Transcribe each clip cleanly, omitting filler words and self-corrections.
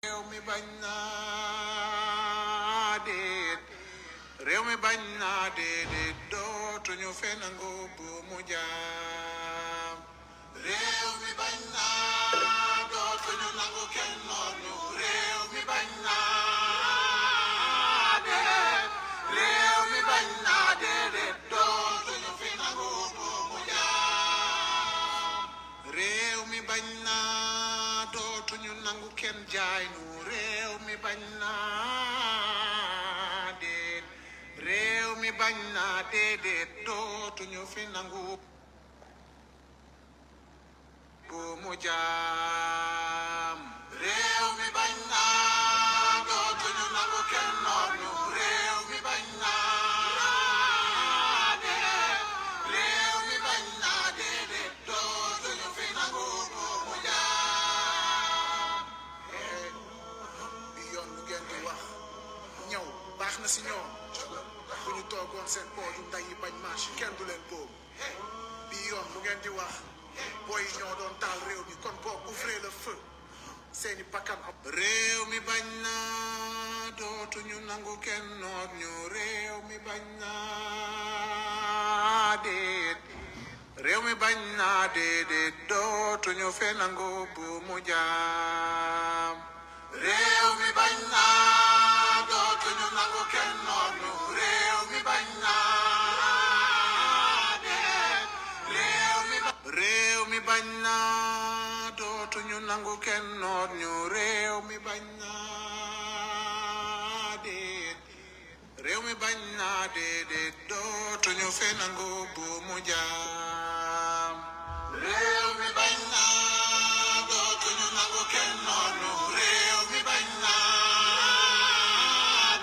réew mi bañ naa déet réew mi bañ naa déedéet dootuñu fe nangu bu mu jaam réew mi bañ naa dootuñu nangu kenn noonu réew mi bañ naa déet réew mi bañ naa déedéet dootuñu fi nangu bu mu jaam réew mi bañ naa dootuñu nangu kenn jaay nu réew mi bañ naa déet réew mi bañ naa déedéet dootuñu fi nangu bu mu jaam réew mi bañ naa dootuñu nangu kenn noonu réew mi bañ naa déet réew mi bañ naa déedéet dootuñu fi nangu bu mu jaam bi yoon lu ngeen di wax ñëw baax na si ñoom bu ñu toogoon seen pooju nday yi bañ marche kenn du leen boobu bi yoon lu ngeen di wax booy yi ñoo doon taal réew mi kon boo ouvrez le feu seeni bakkan am réew mi bañ naa dootuñu nangu kenn noot ñu réew mi bañ naa déet réew mi bañ naa déedéet dootuñu fe nangu bu mu jaam réew mi bañ naa dootuñu nangu kenn noot ñu réew mi bañ naa déet réew mi bañ naa dootuñu nangu kenn noot ñu réew mi bañ naa déet réew mi bañ naa déedéet dootuñu fe nangu bu mu jaam réew mi bañ naa dootuñu nangu kenn noot ñu réew mi bañ naa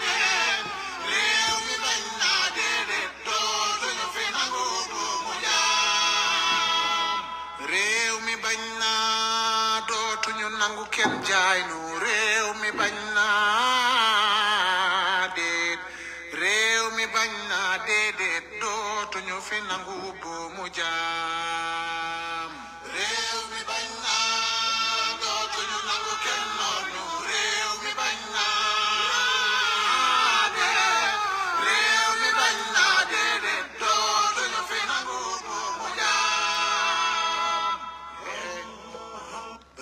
déet réew mi bañ naa déedéet dootuñu fe nangu bu mu jaam réew mi bañ naa dootuñu nangu kenn jaay nu réew mi bañ naa déet réew mi bañ naa déedéet dootuñu fi nangu bu mu jaam réew mi bañ naa dootuñu nangu kenn noonu réew mi bañ naa déet réew mi bañ naa déedéet dootuñu fi nangu bu mu jaam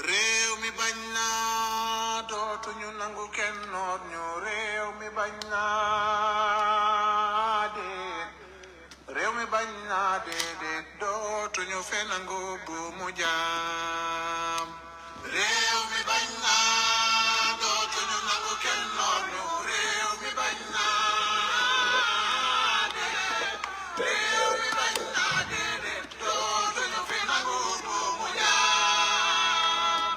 réew mi bañ naa dootuñu nangu kenn noot ñu réew mi bañ naa déet réew mi bañ naa déedéet dootuñu fe nangu bu mu jaam réew mi bañ naa dootuñu nangu kenn noot ñu réew mi bañ naa déet réew mi bañ naa déedéet dootuñu fi nangu bu mu jaam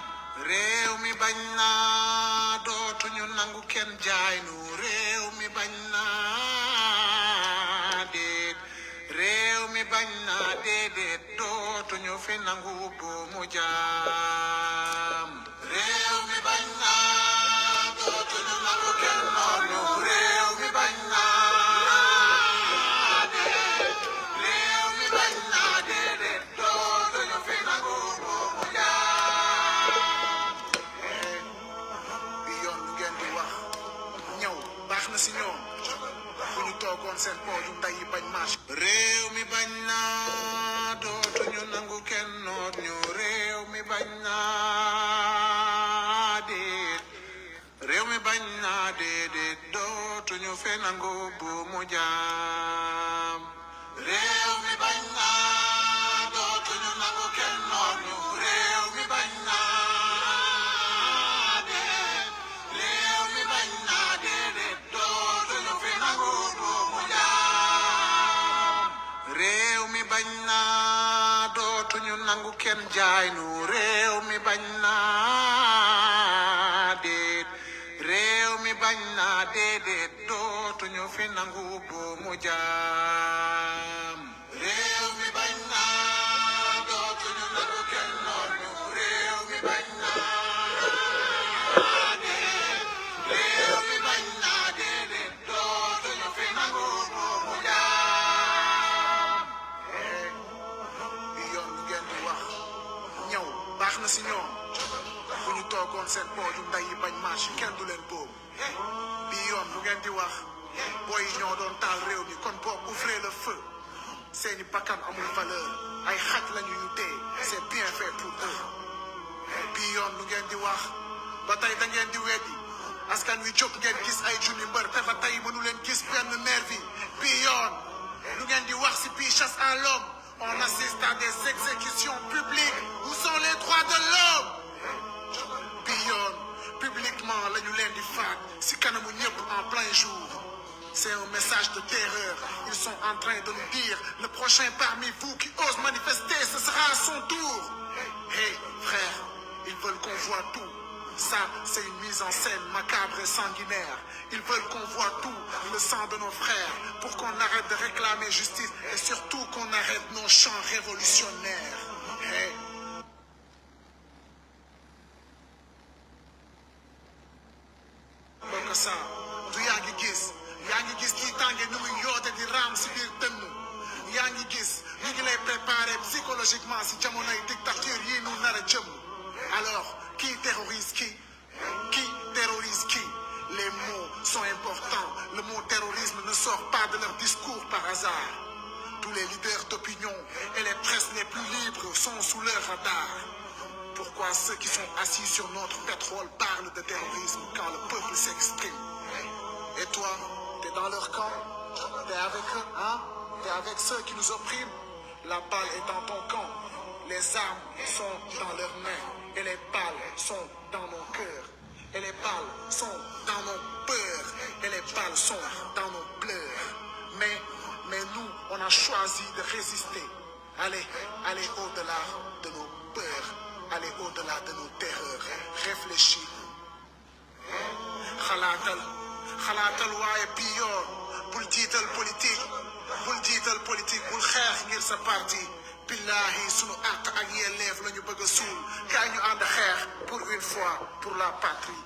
réew mi bañ naa dootuñu nangu kenn jaay nu réew mi bañ naa déet réew mi bañ naa déedéet dootuñu fi nangu bu mu jaam réew mi bañ naa dootuñu nangu kenn noonu réew mi bañ naa déet réew mi bañ naa déedéet dootuñu fi nangu bu mu jaam bi yoon lu ngeen di wax ñëw baax na si ñoom bu ñu toogoon seen pooju nday yi bañ marche réew mi bañ naa dootuñu nangu kenn noot ñu réew mi bañ naa déet réew mi bañ naa déedéet dootuñu fe nangu bu mu jaam réew mi bañ naa dootuñu nangu kenn noot ñu réew mi bañ naa déet réew mi bañ naa déedéet dootuñu fi nangu bu mu jaam réew mi bañ naa dootuñu nangu kenn jaay nu réew mi bañ naa déet réew mi bañ naa déedéet dootuñu fi nangu bu mu jaam réew mi bañ naa dootuñu nangu kenn noonu réew mi bañ naa déet réew mi bañ naa déedéet dootuñu fi nangu bu mu jaam bi yoon lu ngeen di wax ñëw baax na si ñoom bu ñu toog toogoon seen pooju ndey yi bañ marche kenn du leen boobu bii yoon lu ngeen di wax booy yi ñoo doon taal réew mi kon boog ouvrez le feu seeni bakkan amul valeur ay xaj lañu yu dee c'est bien fait pour eux bii yoon lu ngeen di wax ba tey da ngeen di weddi askan wi jóg ngeen gis ay junni mbër te ba tey mënu leen gis benn nervi bii yoon lu ngeen di wax si bii chasse à l'homme on assiste à des exécutions publiques où sont les droits de l'homme bii yoon publiquement la ñu leen di faat si kanamu ñëpp en plein jour c'est un message de terreur ils sont en train de nous dire le prochain parmi vous qui ose manifester ce sera à son tour hey frère ils veulent qu'on voit tout ça c'est une mise en scène macabre et sanguinaire ils veulent qu'on voit tout le sang de nos frères pour qu'on arrête de réclamer justice et surtout qu'on arrête nos chants révolutionnaires hey bokk ça du yaa ngi gis kii tànge ni muy yoote di raam si biir dënn yaa ngi gis ñu ngi lay préparer psychologiquement si jamonoy dictature yi nu nar a jëm alors qui terrorise qui terrorise qui les mots sont importants le mot terrorisme ne sort pas de leur discours par hasard tous les leaders d'opinion et les presses les plus libres sont sous leur radar pourquoi ceux qui sont assis sur notre pétrole parlent de terrorisme quand le peuple s'exprime et toi t'es dans leur camp t'es avec eux hein t'es avec ceux qui nous oppriment la balle est dans ton camp les armes sont dans leurs mains et les balles sont dans nos cœurs et les balles sont dans nos peurs et les balles sont dans nos pleurs mais nous on a choisi de résister aller au-delà de nos peurs aller au-delà de nos terreurs réfléchis xalaatal waaye bii yoon bul jiital politique bul xeex ngir sa parti billahi sunu àq ak yelleef la ñu bëgg a suul kaay ñu ànd xeex pour une fois pour la patrie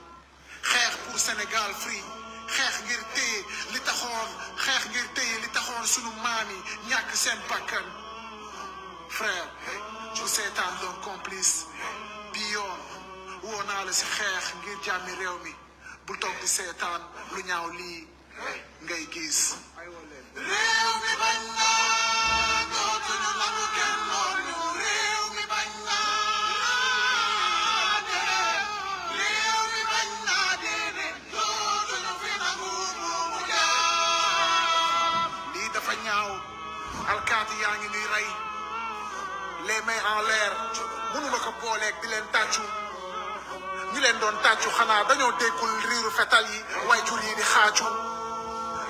xeex pour Sénégal free xeex ngir téye li taxoon sunu maam yi ñàkk seen bakkan frère bu seetaan doon complice bii yoon woo naa la si xeex ngir jàmmi réew mi bul toog di seetaan lu ñaaw lii ngay gis réew mi bañ naa dootuñu nangu kenn noonu réew mi bañ naa réew mi bañ naa déedéet dootuñu fi nangu mu jaam lii dafa ñaaw alkaati yaa ngi nuy rey les mains en l'air mënuma ko booleeg di leen tàccu ñi leen doon tàccu xanaa dañoo déggul riiru fetal yi way jur yi di xaacu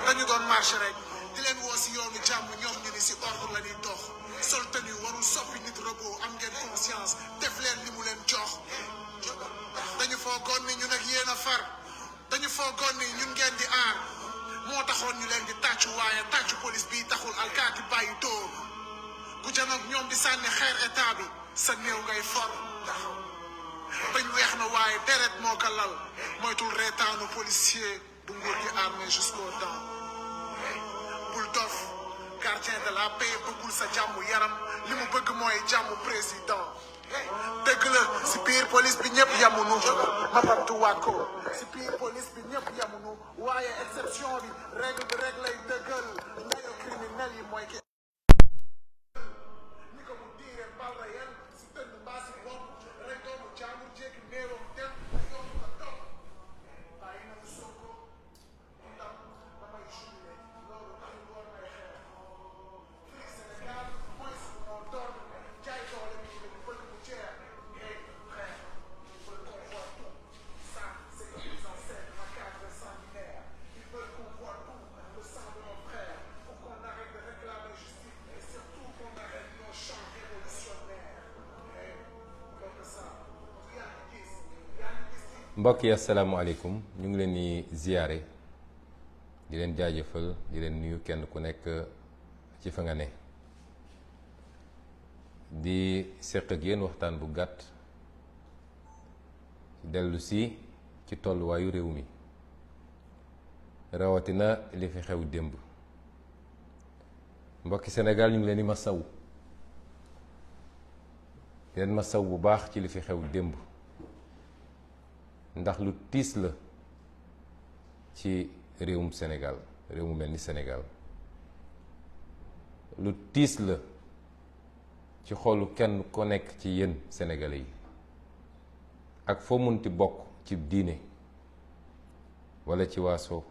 dañu doon marché rek di leen woo si yoonu jàmm ñoom ñu ni si ordre la ñuy dox sol tenue warul soppi nit robot am ngeen conscience def leen li mu leen jox dañu foogoon ni ñun ak yéen a far dañu foogoon ni ñun ngeen di aar moo taxoon ñu leen di tàccu waaye tàccu police bii taxul alkaati bàyyi dóor ku janoog ñoom di sànni xeer état bi sa néew ngay for bañ weex na waaye deret moo ko lal moytul reetaanu policier bu nguur gi armé jusqu'aux dents bul dof gardien de la paix bëggul sa jàmm yaram li mu bëgg mooy jàmm président dëgg la si biir police bi ñëpp yamunu mapamtuwaat ko si biir police bi ñëpp yamunu waaye exception bi règle bi rek lay dëggal ndayo criminel yi mooy ki ni ko mu diire bal réel si dënn mbaa si bopp rek doomu jaamur jékki néewam dem yomb ko topp bàyyi na mu Sonko ndam damay jubilé loolu taxul woon may xeex fii Sénégal mooy suñu moo door jaay doole bi ñu bëgg mu jeex ngay xeex ils veulent qu'on voit tout ça c'est une mise en scène macabre et sanguinaire ils veulent qu'on voit tout le sang de nos frères pour qu'on arrête de réclamer justice et surtout qu'on arrête nos chants révolutionnaires comme ça yaa ngi gis mbokk yi asalaamaaleykum ñu ngi leen di ziyaare di leen jaajëfal di leen nuyu kenn ku nekk ci fa nga ne di seq ak yéen waxtaan bu gàtt dellu si ci tolluwaayu réew mi rawatina li fi xew démb mbokki Sénégal ñu ngi leen di masawu di leen masawu bu baax ci li fi xew démb ndax lu tiis la ci réewum Sénégal réew mu mel ni Sénégal, lu tiis la ci xolu kenn ko nekk ci yéen Sénégalais yi ak foo munti bokk ci diine wala ci waaso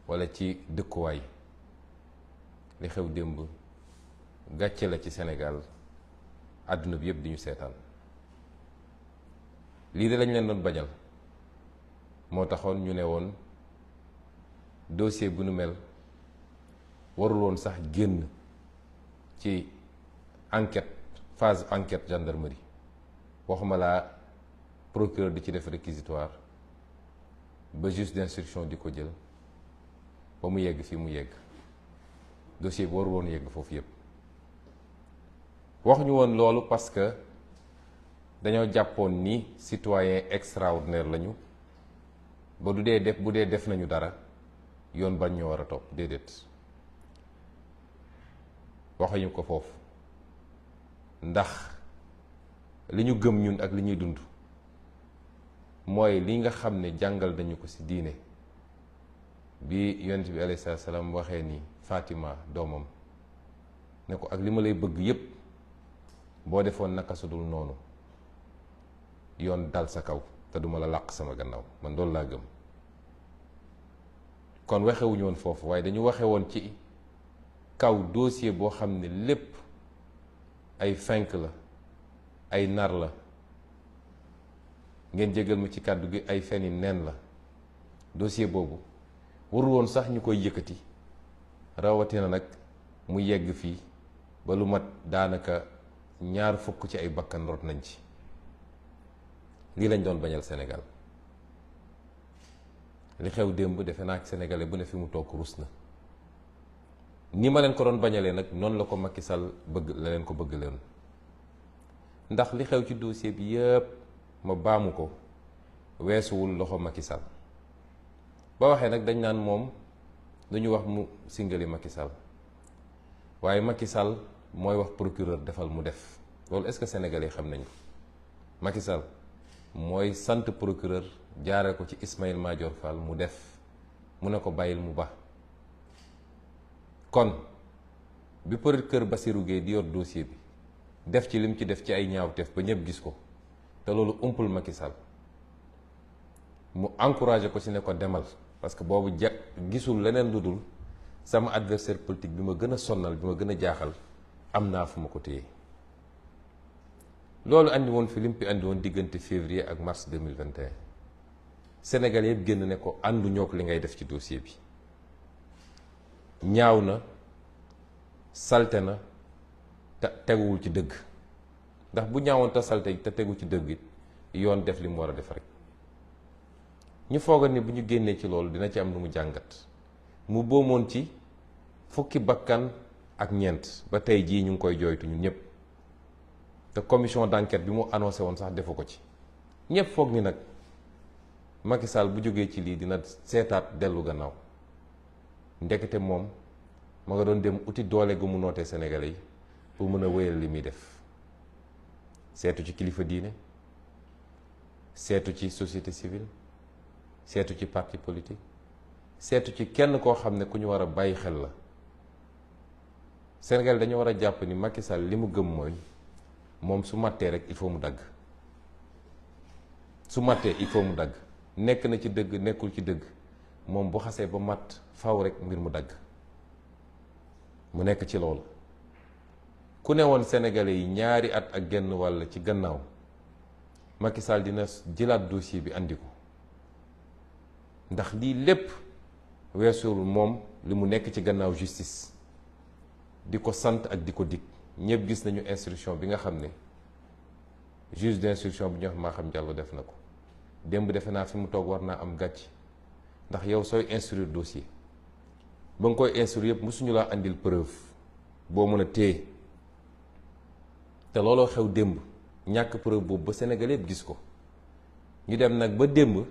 wala ci dëkkuwaay. li xew démb gàcce la ci Sénégal, àdduna bi yëpp di ñu seetaan. lii de lañ leen doon bañal moo taxoon ñu ne woon dossier bu nu mel warul woon sax génn ci enquête, phase enquête gendarmerie, waxuma laa procureur di ci def réquisitoire ba juge d'instruction di ko jël ba mu yegg fii mu yegg. dossier bi warul woon yegg foofu yëpp. waxuñu woon loolu parce que dañoo jàppoon ni citoyen extraordinaire lañu ba bu dee def nañu dara yoon bañ ñoo war a topp, déedéet. waxuñu ko foofu ndax li ñu gëm ñun ak li ñuy dund mooy li nga xam ne jàngal nañu ko ci diine bi yonent bi alayhi salaam waxee ni Fatima doomam ne ko ak li ma lay bëgg yépp boo defoon naka su dul noonu yoon dal sa kaw te duma la làq sama gannaaw, man loolu laa gëm. kon waxewuñu woon foofu, waaye dañu waxe woon ci kaw dossier boo xam ne lépp ay fenk la, ay nar la, ngeen jégal ma ci kàddu gi, ay feni neen la. dossier boobu warul woon sax ñu koy yëkkati, rawatina nag mu yegg fii ba lu mat daanaka 20 ci ay bakkan rot nañ ci. lii lañ doon bañal Sénégal. li xew démb defe naa ak sénégalais bu ne fi mu toog rus na. ni ma leen ko doon bañalee nag noonu la ko Macky Sall bëgg la leen ko bëgg leen, ndax li xew ci dossier bi yëpp ma baamu ko weesuwul loxo Macky Sall. ba waxee nag dañ naan moom dañu wax mu singali Macky Sall, waaye Macky Sall mooy wax procureur defal mu def. loolu est-ce que sénégalais xam nañ ko? Macky Sall mooy sant procureur jaare ko ci Ismaïla Madior Fall mu def, mu ne ko bàyyil mu ba. kon bi procureur Bassirou Guèye di yor dossier bi def ci lim ci def ci ay ñaawteef ba ñëpp gis ko te loolu umpul Macky Sall, mu encouragé ko ci ne ko demal, parce que boobu gisul leneen lu dul sama adversaire politique bi ma gën a sonnal, bi ma gën a jaaxal, am naa fu ma ko téye. loolu andi woon fi lim fi andi woon diggante février ak mars 2021. Sénégal yëpp génn ne ko ànduñoo ak li ngay def ci dossier bi. ñaaw na, salte na, te teguwul ci dëgg. ndax bu ñaawoon te salte te tegu ci dëgg it yoon def li mu war a def rek. ñu foogal ni bu ñu génnee ci loolu dina ci am lu mu jàngat. mu boomoon ci 10 bakkan ak ñeent ba tey jii ñu ngi koy jooytu ñun ñëpp. te commission d'enquête bi mu annoncé woon sax defu ko ci. ñëpp foog ni nag Macky Sall bu jógee ci lii dina seetaat dellu gannaaw. ndekete moom ma nga doon dem uti doole gu mu nootee Sénégalais yi pour mën a wéyal li muy def. seetu ci kilifa diine, seetu ci société civile, seetu ci parti politique, seetu ci kenn koo xam ne ku ñu war a bàyyi xel la. Sénégal dañu war a jàpp ni Macky Sall li mu gëm mooy moom su mattee rek il faut mu dagg. su mattee il faut mu dagg. nekk na ci dëgg nekkul ci dëgg moom bu xasee ba matt faw rek mbir mu dagg. mu nekk ci loolu. ku ne woon Sénégalais yi 2 at ak genn wàll ci gannaaw Macky Sall dina jëlaat dossier bi andi ko ndax lii lépp weesuwul moom li mu nekk ci gannaaw justice di ko sant ak di ko dig. ñëpp gis nañu instruction bi nga xam ne juge d'instruction bi ñu wax Maham Diallo def na ko démb defe naa fi mu toog war naa am gàcc ndax yow sooy instruire dossier ba nga koy instruire yëpp mosuñu laa andil preuve boo mën a téye te looloo xew démb ñàkk preuve boobu ba Sénégal yëpp gis ko. ñu dem nag ba démb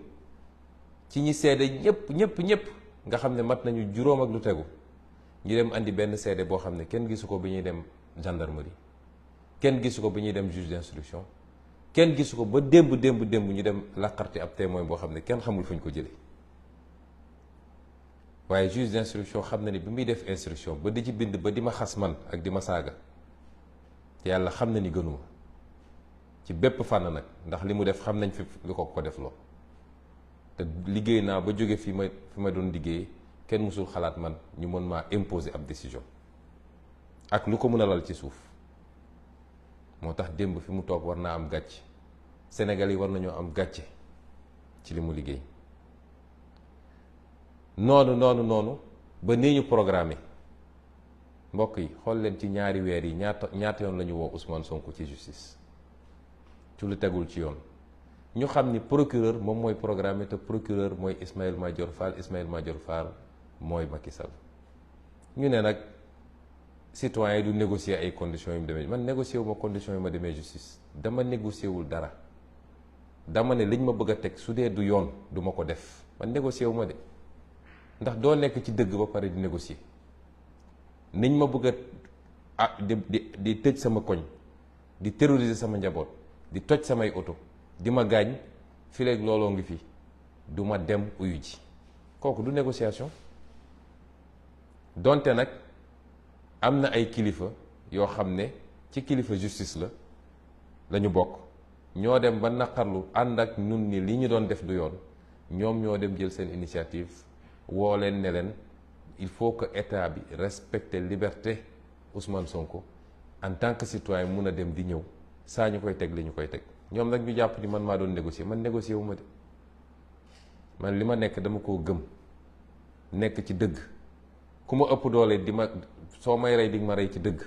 ci ñi seede ñëpp nga xam ne mat nañu juróom ak lu tegu ñu dem andi benn seede boo xam ne kenn gisu ko bi ñuy dem gendarmerie, kenn gisu ko bi ñuy dem juge d'instruction, kenn gisu ko ba démb ñu dem laqarti ab témoin boo xam ne kenn xamul fu ñu ko jëlee waaye juge d'instruction xam na ni bi muy def instruction ba di ci bind ba di ma xas man ak di ma saaga yàlla xam na ni gënuma ci bépp fànn nag ndax li mu def xam nañ fi lu ko def loo te liggéey naa ba jóge fi ma doon liggéey kenn mësul xalaat man ñu mën maa imposer ab décision ak lu ko mën a lal ci suuf moo tax démb fi mu toog war naa am gàcce Sénégal yi war nañoo am gàcce ci li mu liggéey noonu ba nii ñu programmé mbokk yi xool leen ci ñaari weer yi ñaata yoon la ñu woo Ousmane Sonko ci justice ci lu tegul ci yoon ñu xam ni procureur moom mooy programmé te procureur mooy Ismaïla Madior Fall mooy Macky Sall ñu ne nag citoyen yi du négocier ay conditions yu mu demee man négocier wu ma conditions yu ma demee justice dama négocier wul dara dama ne liñ ma bëgg a teg su dee du yoon du ma ko def man négocier wu ma de ndax doo nekk ci dëgg ba pare di négocier niñ ma bëgg a di tëj sama koñ di terroriser sama njaboot di toj samay oto di ma gaañ fi léegi looloo ngi fi du ma dem uyu ji kooku du négociation donte nag am na ay kilifa yoo xam ne ci kilifa justice la ñu bokk ñoo dem ba naqarlu ànd ak ñun ni li ñu doon def du yoon ñoom ñoo dem jël seen initiative woo leen ne leen il faut que état bi respecte liberté Ousmane Sonko en tant que citoyen mun a dem di ñëw saa ñu koy teg li ñu koy teg ñoom nag ñu jàpp ni man maa doon négocier man négocier wu ma de man li ma nekk dama koo gëm nekk ci dëgg ku ma ëpp doole di ma soo may rey di ma rey ci dëgg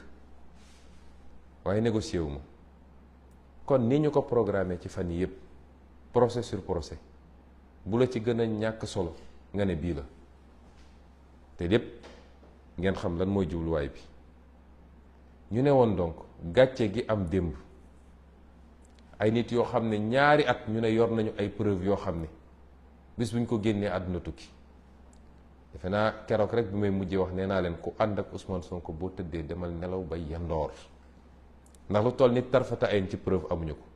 waaye négocier wu ma kon ni ñu ko programmé ci fan yi yëpp procès sur procès bu la ci gën a ñàkk solo nga ne bii la te lépp ngeen xam lan mooy jubluwaay bi ñu ne woon donc gàcce gi am démb ay nit yoo xam ne ñaari at ñu ne yor nañu ay preuve yoo xam ne bis bu ñu ko génnee àdduna tukki defe naa keroog rek bi may mujjee wax nee naa leen ku ànd ak Ousmane Sonko boo tëddee demal nelaw ba yandoor ndax lu toll nit tarfata ayn ci preuve amuñu ko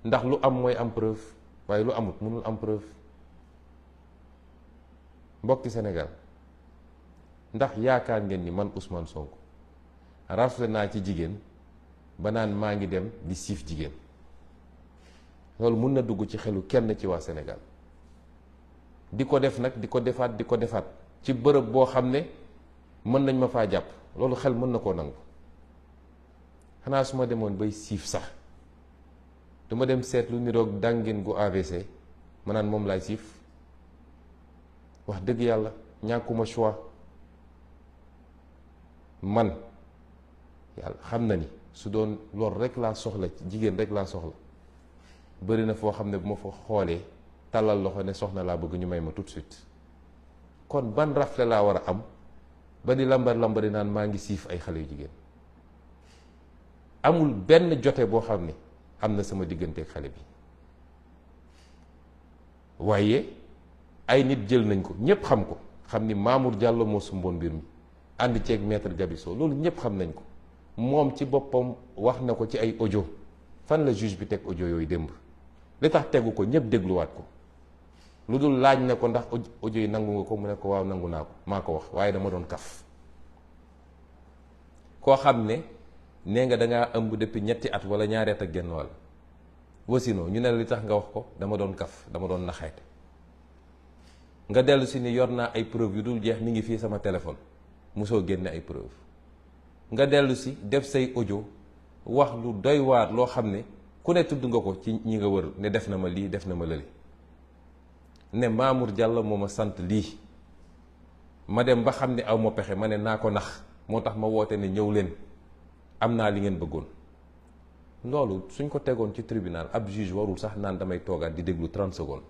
ndax lu am mooy am preuve waaye lu amut mënul am preuve mbokki Sénégal ndax yaakaar ngeen ni man Ousmane Sonko rafle naa ci jigéen ba naan maa ngi dem di siif jigéen loolu mun na dugg ci xelu kenn ci waa Sénégal di ko def nag di ko defaat ci bërëb boo xam ne mën nañ ma faa jàpp loolu xel mën na koo nangu xanaa su ma demoon bay siif sax duma dem seet lu niroog dàngin gu AVC ma naan moom laay siif wax dëgg yàlla ñàkkuma choix man yàlla xam na ni su doon loolu rek laa soxla jigéen rek laa soxla bëri na foo xam ne bu ma fa xoolee tàllal loxo ne soxna laa bëgg ñu may ma tout de suite kon ban rafle laa war a am ba di lambari naan maa ngi siif ay xale yu jigéen amul benn jote boo xam ne am na sama diggante ak xale bi waaye ay nit jël nañ ko ñépp xam ko xam ni Mamour Diallo moo sumboon mbir mi ànd ceeg maître Gabisso loolu ñépp xam nañ ko moom ci boppam wax na ko ci ay audio fan la juge bi teg audio yooyu démb li tax tegu ko ñépp dégluwaat ko lu dul laaj na ko ndax audio yi nangu nga ko mu ne ko waaw nangu naa ko maa ko wax waaye dama doon kaf koo xam ne nee nga dangaa ëmb depuis ñetti at wala ñaari at ak genn wàll wasino ñu ne li tax nga wax ko dama doon kaf dama doon naxeete nga dellu si ni yor naa ay preuve yu dul jeex mi ngi fii sama téléphone mosoo génne ay preuve nga dellu si def say audio wax lu doy waar loo xam ne ku ne tudd nga ko ci ñi nga wër ne def na ma lii def na ma lële ne Mamour Diallo moo ma sant lii ma dem ba xam ne aw ma pexe ma ne naa ko nax moo tax ma woote ne ñëw leen am naa li ngeen bëggoon loolu suñ ko tegoon ci tribunal ab juge warul sax naan damay toogaat di déglu 30 secondes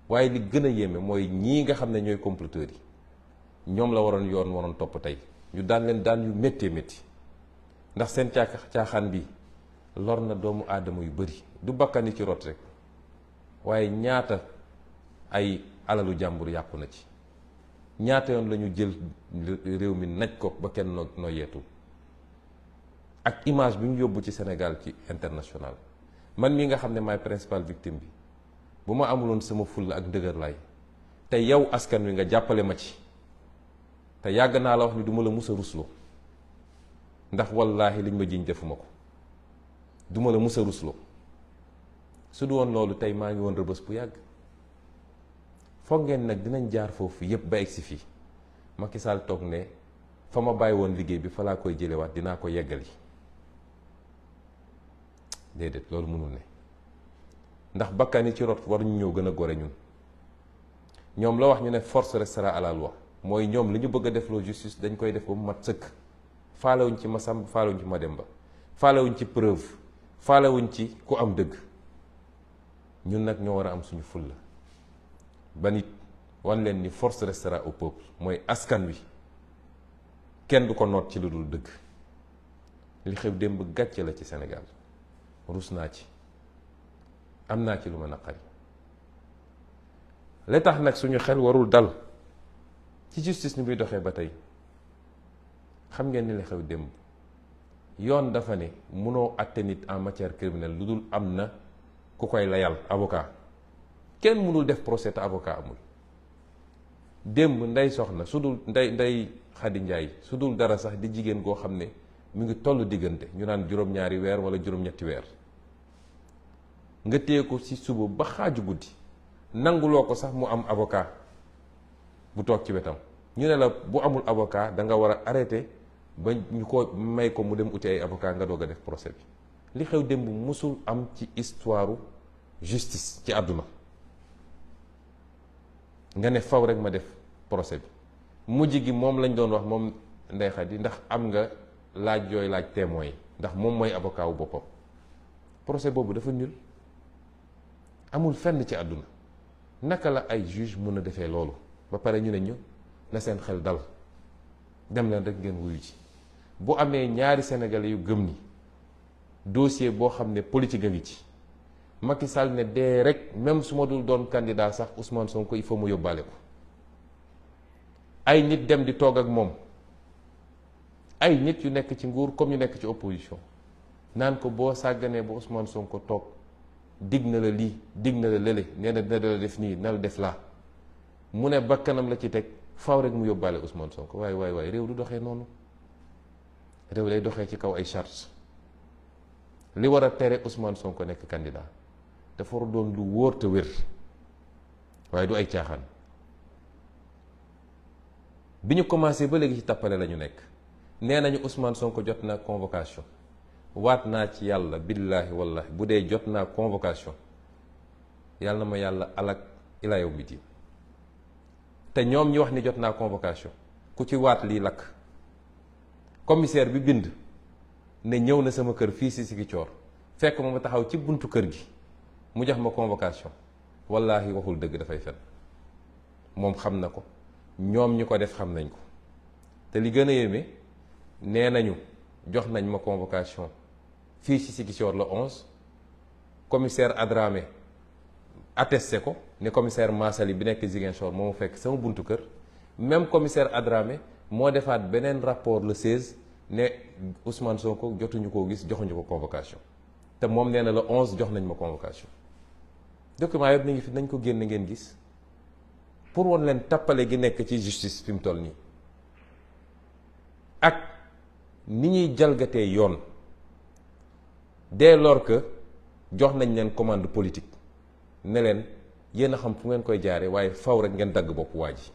waaye li gën a yéeme mooy ñii nga xam ne ñooy comploteurs yi ñoom la waroon topp tey ñu daan leen daan yu méttee métti ndax seen caaxaan bi lor na doomu aadama yu bari du bakkani ci rot rek waaye ñaata ay alalu jàmbur yàqu na ci ñaata yoon la ñu jël réew mi naj ko ba kenn noo yeetu ak image bi mu yóbbu ci Sénégal ci international man mii nga xam ne maay principal victime bi bu ma amuloon sama fulla ak dëgër laay te yow askan wi nga jàppale ma ci te yàgg naa la wax ni du ma la mus a rusloo ndax wallaahi liñ ma jiñ defuma ko du ma la mus a rusloo su du woon loolu tey maa ngi woon rëbës bu yàgg. foog ngeen nag dinañ jaar foofu yépp ba egsi fii Macky Sall toog ne fa ma bàyyi woon liggéey bi fa laa koy jëlewaat dinaa ko yeggali déedéet loolu mënul ne ndax bakkan yi ci rot waruñu ñëw gën a gore ñun ñoom la wax ñu ne force restera à la loi mooy ñoom li ñu bëgg a def loo justice dañ koy def ba mu mat sëkk faalewuñ ci Masamba faalewuñ ci Mademba faalewuñ ci preuve faalewuñ ci ku am dëgg ñun nag ñoo war a am suñu fulla ba nit wan leen ni force restera au peuple mooy askan wi kenn du ko noot ci lu dul dëgg li xew démb gàcce la ci Sénégal rus naa ci am naa ci lu ma naqari li tax nag suñu xel warul dal ci justice ni muy doxee ba tey xam ngeen ni li xew démb yoon dafa ne mënoo àtte nit en matière criminelle lu dul am na ku koy layal avocat kenn mënul def procès te avocat amul démb ndey soxna su dul ndey Xadi Njaay su dul dara sax di jigéen goo xam ne mu ngi toll diggante ñu naan juróom-ñaari weer wala juróom-ñetti weer nga téye ko ci suba ba xaaju guddi nanguloo ko sax mu am avocat bu toog ci wetam ñu ne la bu amul avocat da nga war a arrêté ba ñu ko may ko mu dem uti ay avocat nga doog a def procès bi li xew démb musul am ci histoire justice ci àdduna nga ne faw rek ma def procès bi mujj gi moom lañ doon wax moom Ndeye Khady ndax am nga laaj yooyu laaj témoin yi ndax moom mooy avocat wu boppam procès boobu dafa nul amul fenn ci àdduna naka la ay juge mën a defee loolu ba pare ñu ne ñu na seen xel dal dem leen rek ngeen wuyu ci bu amee ñaari sénégalais yu gëm ni dossier boo xam ne politique a ngi ci Macky Sall ne dee rek même su ma dul doon candidat sax Ousmane Sonko il faut mu yóbbaale ko ay nit dem di toog ak moom ay nit yu nekk ci nguur comme yu nekk ci opposition naan ko boo sàgganee ba Ousmane Sonko toog dig na la lii dig na la lële nee na dina la def nii na la def laa mu ne bakkanam la ci teg faw rek mu yóbbaale Ousmane Sonko waaye réew du doxee noonu réew lay doxee ci kaw ay charges li war a tere Ousmane Sonko nekk candidat dafa war a doon lu wóor te wér waaye du ay caaxaan bi ñu commencé ba léegi ci tappale la ñu nekk nee nañu Ousmane Sonko jot naa convocation waat naa ci yàlla billaahi wallahi bu dee jot naa convocation yàlla na ma yàlla alak ila yow mi diin te ñoom ñi wax ni jot naa convocation ku ci waat lii lakk commissaire bi bind ne ñëw na sama kër fii si Ziguinchor fekk ma taxaw ci buntu kër gi mu jox ma convocation wallaahi waxul dëgg dafay fen moom xam na ko ñoom ñi ko def xam nañ ko te li gën a yéeme nee nañu jox nañ ma convocation fii si Ziguinchor le 11 commissaire Adramé attesté ko ne commissaire Massali bi nekk Ziguinchor moo ma fekk sama buntu kër même commissaire Adramé moo defaat beneen rapport le 16 ne Ousmane Sonko jotuñu koo gis joxuñu ko convocation te moom nee na le 11 jox nañ ma convocation document yëpp mi ngi fi nañ ko génn ngeen gis pour woon leen tappale gi nekk ci justice fi mu toll nii ak ni ñuy jalgatee yoon dès lors que jox nañ leen commande politique ne leen yéen a xam fu ngeen koy jaare waaye faw rek ngeen dagg bopp waa ji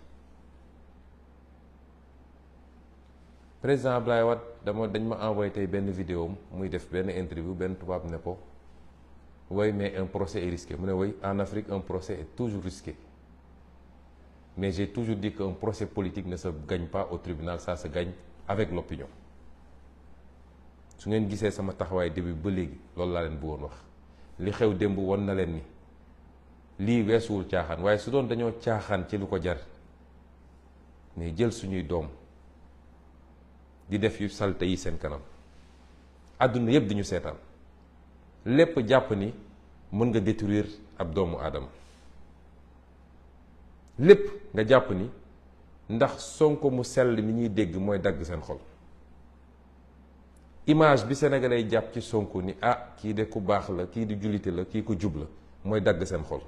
président Abdoulaye Wade dañ ma envoyé tey benn vidéo muy def benn interview benn tubaab ne ko oui mais un procès est risqué mu ne oui en Afrique un procès est toujours risqué mais j'ai toujours dit qu'un procès politique ne se gagne pas au tribunal, ça se gagne avec l'opinion. su ngeen gisee sama taxawaay début ba léegi loolu laa leen bëggoon wax li xew démb won na leen ni lii weesuwul caaxaan waaye su doon dañoo caaxaan ci lu ko jar mais jël suñuy doom di def yu salte yi seen kanam àdduna yépp di ñu seetaan lépp jàpp ni mën nga détruire ab doomu aadama lépp nga jàpp ni ndax Sonko mu sell mi ñuy dégg mooy dagg seen xol image bi sénégalais jàpp ci Sonko ni kii de ku baax la, kii di jullite la, kii ko jub la, mooy dagg seen xol.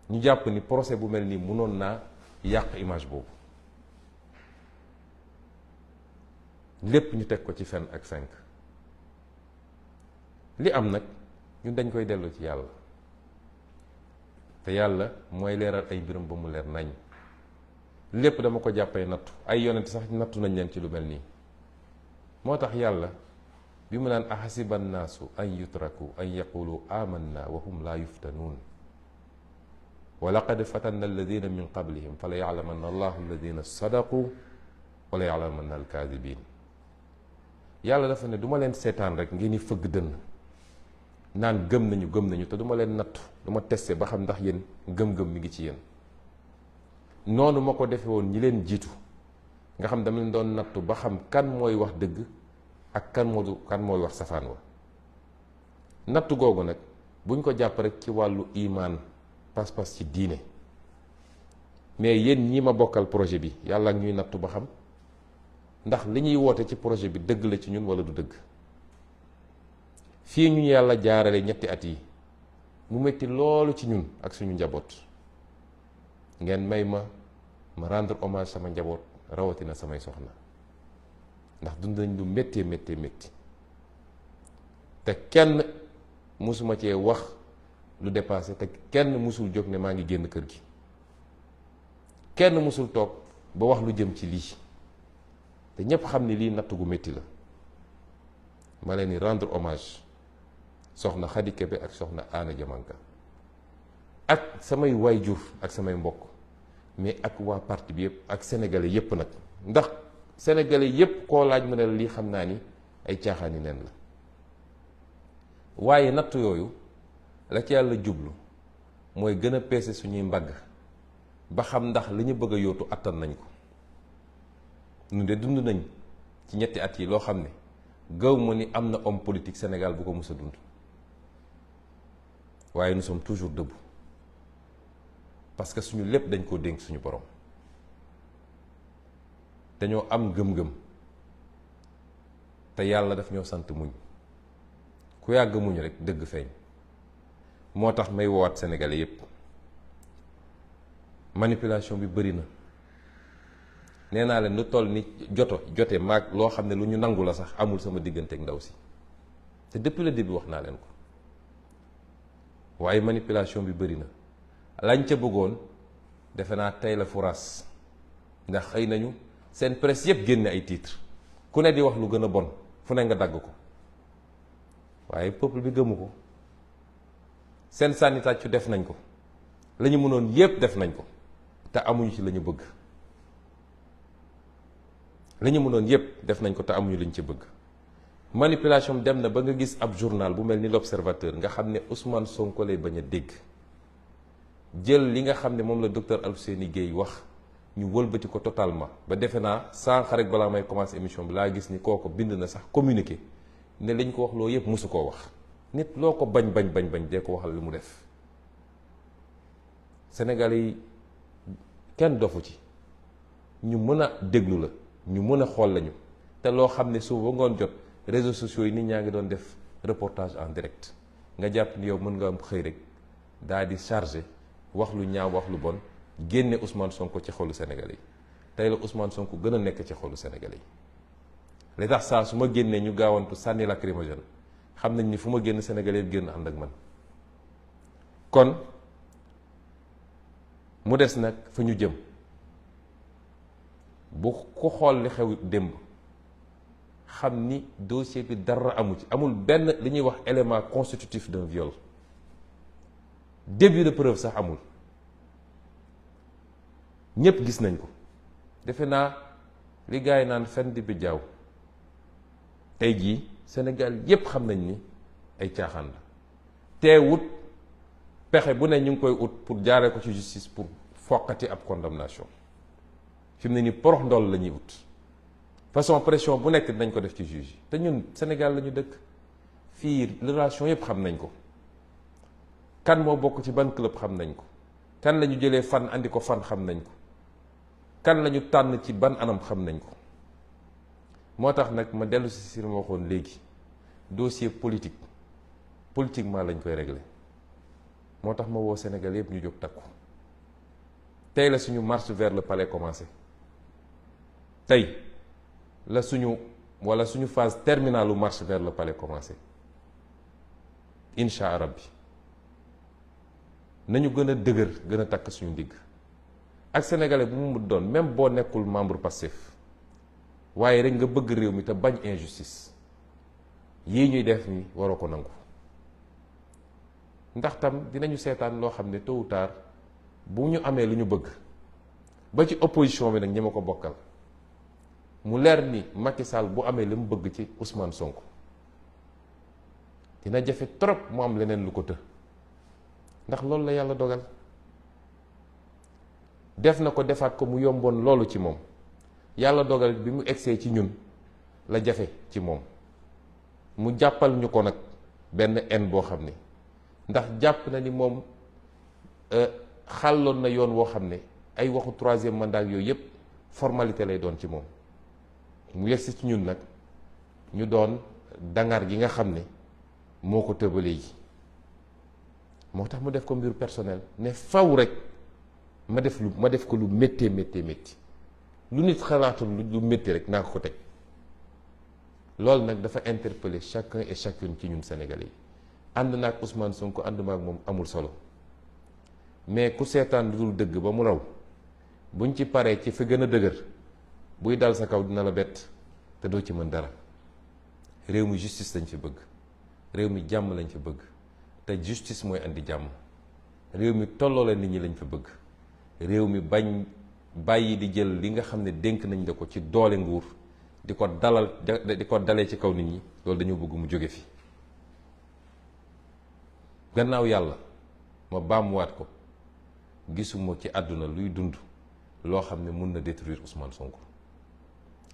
ñu jàpp ni procès bu mel nii mënoon naa yàq image boobu. lépp ñu teg ko ci fen ak fenk. li am nag ñun dañ koy dellu ci yàlla, te yàlla mooy leeral ay mbiram ba mu leer nañ. lépp dama ko jàppee nattu, ay yonent sax nattu nañ leen ci lu mel nii. moo tax yàlla bi mu naan ahasiba nnaasu an yutraku an yaqulu amanna wa hum laa yuftanuun wa laqad fatanna alladina min qablihim fa la yaclamanna allahu alladina sadaqu wa la yaclamanna alkaadibin. yàlla dafa ne du ma leen seetaan rek ngeen ni fëgg dënn naan gëm nañu te du ma leen nattu, du ma testé ba xam ndax yéen gëm-gëm mi ngi ci yéen. noonu ma ko defe woon ñi leen jiitu nga xam dama leen doon nattu ba xam kan mooy wax dëgg ak kan mooy wax safaan wa. nattu googu nag buñ ko jàpp rek ci wàllu imaan, pas-pas ci diine, mais yéen ñi ma bokkal projet bi yàlla ak ñuy nattu ba xam ndax li ñuy woote ci projet bi dëgg la ci ñun wala du dëgg. fii ñu yàlla jaarale ñetti at yi mu metti loolu ci ñun ak suñu njaboot, ngeen may ma rendre hommage sama njaboot, rawatina samay soxna, ndax dund nañ lu méttee métti te kenn musuma cee wax lu dépassé, te kenn musul jóg ne maa ngi génn kër gi, kenn musul toog ba wax lu jëm ci lii, te ñépp xam ni lii natt gu métti la. ma leen di rendre hommage soxna Khady Kébé ak soxna Anna Diamanka ak samay waajur ak samay mbokk, mais ak waa parti bi yëpp ak sénégalais yëpp nag, ndax sénégalais yëpp koo laaj mu ne la lii xam naa ni ay caaxaani neen la. waaye natt yooyu la ci yàlla jublu mooy gën a peese suñuy mbagg ba xam ndax li ñu bëgg a yóotu attan nañ ko. ñun de dund nañ ci ñetti at yi loo xam ne gaw ma ni am na homme politique Sénégal bu ko mës a dund. waaye nous sommes toujours debout parce que suñu lépp dañ koo dénk suñu borom. dañoo am gëm-gëm te yàlla daf ñoo sant muñ, ku yàgg muñ rek dëgg feeñ. moo tax may woowaat sénégalais yépp, manipulation bi bëri na. nee naa leen lu toll ni jote maag loo xam ne lu ñu nangu la sax amul sama diggante ak ndaw si, te depuis le début wax naa leen ko. waaye manipulation bi bëri na. lañ ca bëggoon defe naa tey la furaas, ndax xëy nañu seen presse yépp génne ay titres, ku ne di wax lu gën a bon, fu ne nga dagg ko. waaye peuple bi gëmu ko. seen sànni tàccu def nañ ko, la ñu mënoon yépp def nañ ko, te amuñu ci la ñu bëgg. la ñu mënoon yépp def nañ ko te amuñu lañ ci bëgg. manipulation dem na ba nga gis ab journal bu mel ni l'Observateur nga xam ne Ousmane Sonko lay bañ a dégg, jël li nga xam ne moom la docteur Alfousseyni Gaye wax ñu wëlbati ko totalement. ba defe naa sànq rek balaa may commencer émission bi laa gis ni kooko bind na sax communiqué ne lañ ko wax loo yépp mosu koo wax. nit loo ko bañ dee ko waxal li mu def. Sénégalais yi kenn dofu ci, ñu mën a déglu la, ñu mën a xool lañu, te loo xam ne suba ngoon jot réseaux sociaux yi nit ñaa ngi doon def reportage en direct, nga jàpp ni yow mën nga am xëy rek daal di chargé wax lu ñaaw, wax lu bon, génne Ousmane Sonko ci xolu Sénégalais yi. tey la Ousmane Sonko gën a nekk ci xolu Sénégalais yi. li tax saa su ma génnee ñu gaawantu sànni lacrymogène, xam nañ ni fu ma génn Sénégalais yi génn ànd ak man. kon mu des nag fa ñu jëm. bu ko xool li xew démb xam ni dossier bi dara amu ci, amul benn li ñuy wax élément constitutif d'un viol, début de preuve sax amul. ñépp gis nañ ko. defe naa li gars yi naan fen di bi jaaw, tey jii Sénégal yépp xam nañ ni ay caaxaan la. teewut pexe bu ne ñu ngi koy ut pour jaaree ko ci justice pour foqati ab condamnation. fi mu ne nii porox ndoll la ñuy ut, façon pression bu nekk dinañ ko def ci juge yi. te ñun Sénégal la ñu dëkk, fii relation yépp xam nañ ko. kan moo bokk ci ban club xam nañ ko, kan la ñu jëlee fan andi ko fan xam nañ ko, kan la ñu tànn ci ban anam xam nañ ko. moo tax nag ma dellu si ma waxoon léegi dossier politiquement lañ koy régler moo tax ma woo Sénégal yëpp ñu jóg takku. tey la suñu marche vers le palais commencé tey la suñu phase terminale u marche vers le palais commencé incha allah bi nañu gën a dëgër gën a takk suñu ndigg ak sénégalais bu mu doon même boo nekkul membre Pastef waaye rek nga bëgg réew mi te bañ injustice yii ñuy def ni waroo ko nangu ndax tam dinañu seetaan loo xam ne tôt ou tard bu ñu amee lu ñu bëgg ba ci opposition bi nag ñi ma ko bokkal mu leer ni Macky Sall bu amee li mu bëgg ci Ousmane Sonko dina jafe trop mu am leneen lu ko të ndax loolu la yàlla dogal def na ko defaat ko mu yomboon loolu ci moom yàlla dogal bi mu egsee ci ñun la jafe ci moom mu jàppal ñu ko nag benn en boo xam ne ndax jàpp na ni moom xàlloon na yoon woo xam ne ay waxu troisième mandat yooyu yëpp formalité lay doon ci moom mu yegsi ci ñun nag ñu doon dangar gi nga xam ne moo ko tëbalee yi moo tax mu def ko mbir personnel ne faw rek ma def ko lu méttee métti lu nit xalaatul lu métti rek naa ko teg loolu nag dafa interpeller chacun et chacune ci ñun Sénégalais yi ànd naag Ousmane Sonko ànd maag moom amul solo mais ku seetaan lu dul dëgg ba mu raw buñ ci paree ci fi gën a dëgër buy dal sa kaw dina la bett te doo ci mën dara réew mi justice lañ fi bëgg réew mi jàmm lañ fi bëgg te justice mooy andi jàmm réew mi tolloo la nit ñi lañ fi bëgg réew mi bàyyi di jël li nga xam ne dénk nañ la ko ci doole nguur di ko dalee ci kaw nit ñi loolu dañoo bëgg mu jóge fi gannaaw yàlla ma baamuwaat ko gisuma ci àdduna luy dund loo xam ne mun na détruire Ousmane Sonko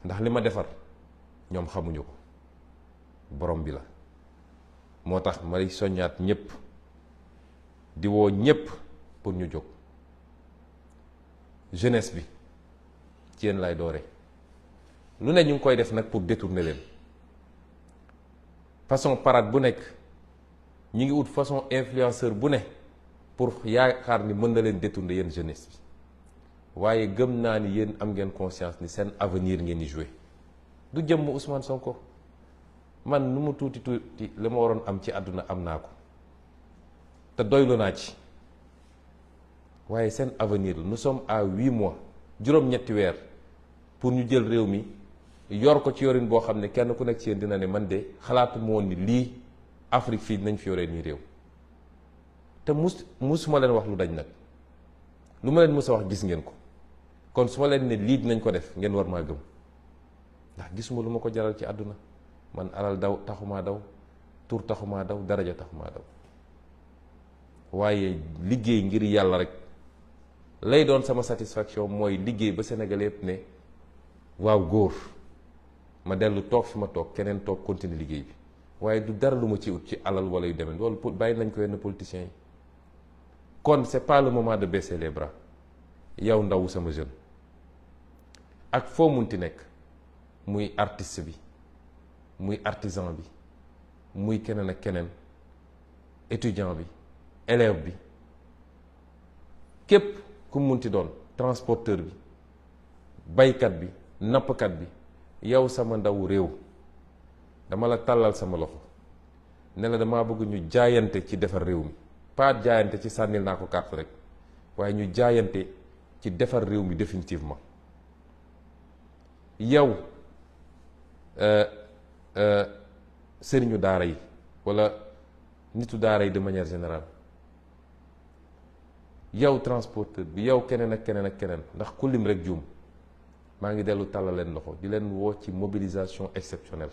ndax li ma defar ñoom xamuñu ko borom bi la moo tax may soññaat ñépp di woo ñépp pour ñu jóg jeunesse bi ci yéen lay doore lu ne ñu ngi koy def nag pour détourner leen façon parade bu nekk ñu ngi ut façon influenceur bu ne pour yaakaar ni mën na leen détourner yéen jeunesse bi waaye gëm naa ni yéen am ngeen conscience ni seen avenir ngeen di jouer du jëmm Ousmane Sonko man nu mu tuuti li ma waroon am ci àdduna am naa ko te doylu naa ci waaye seen avenir la nous sommes à 8 mois juróom-ñetti weer pour ñu jël réew mi yor ko ci yorin boo xam ne kenn ku nekk ci yéen dina ne man de xalaatu ma woon ni lii Afrique fii nañ fi yoree nii réew te musuma leen wax lu dañ nag lu ma leen mus a wax gis ngeen ko kon su ma leen ne lii dinañ ko def ngeen war maa gëm ndax gisuma lu ma ko jaral ci àdduna man alal taxumaa daw tur taxumaa daw daraja taxumaa daw waaye liggéey ngir yàlla rek lay doon sama satisfaction mooy liggéey ba Sénégal yëpp ne waaw góor ma dellu toog fi ma toog keneen toog continuer liggéey bi waaye du dara lu ma ci ut ci alal wala yu demee loolu bàyyi nañ ko yenn politiciens yi kon c'est pas le moment de baisser les bras yow ndaw sama jeune ak foo munti nekk muy artiste bi muy artisan bi muy keneen ak keneen étudiant bi élève bi képp ku munti doon transporteur bi baykat bi nappkat bi yow sama ndaw réew dama la tàllal sama loxo ne la damaa bëgg ñu jaayante ci defar réew mi pas jaayante ci sànnil naa ko carte rek waaye ñu jaayante ci defar réew mi définitivement yow sëriñu daara yi walla nitu daara yi de manière générale yow transporteur bi yow keneen ak keneen ak keneen ndax ku lim rek juum maa ngi dellu tàllal leen loxo di leen woo ci mobilisation exceptionnelle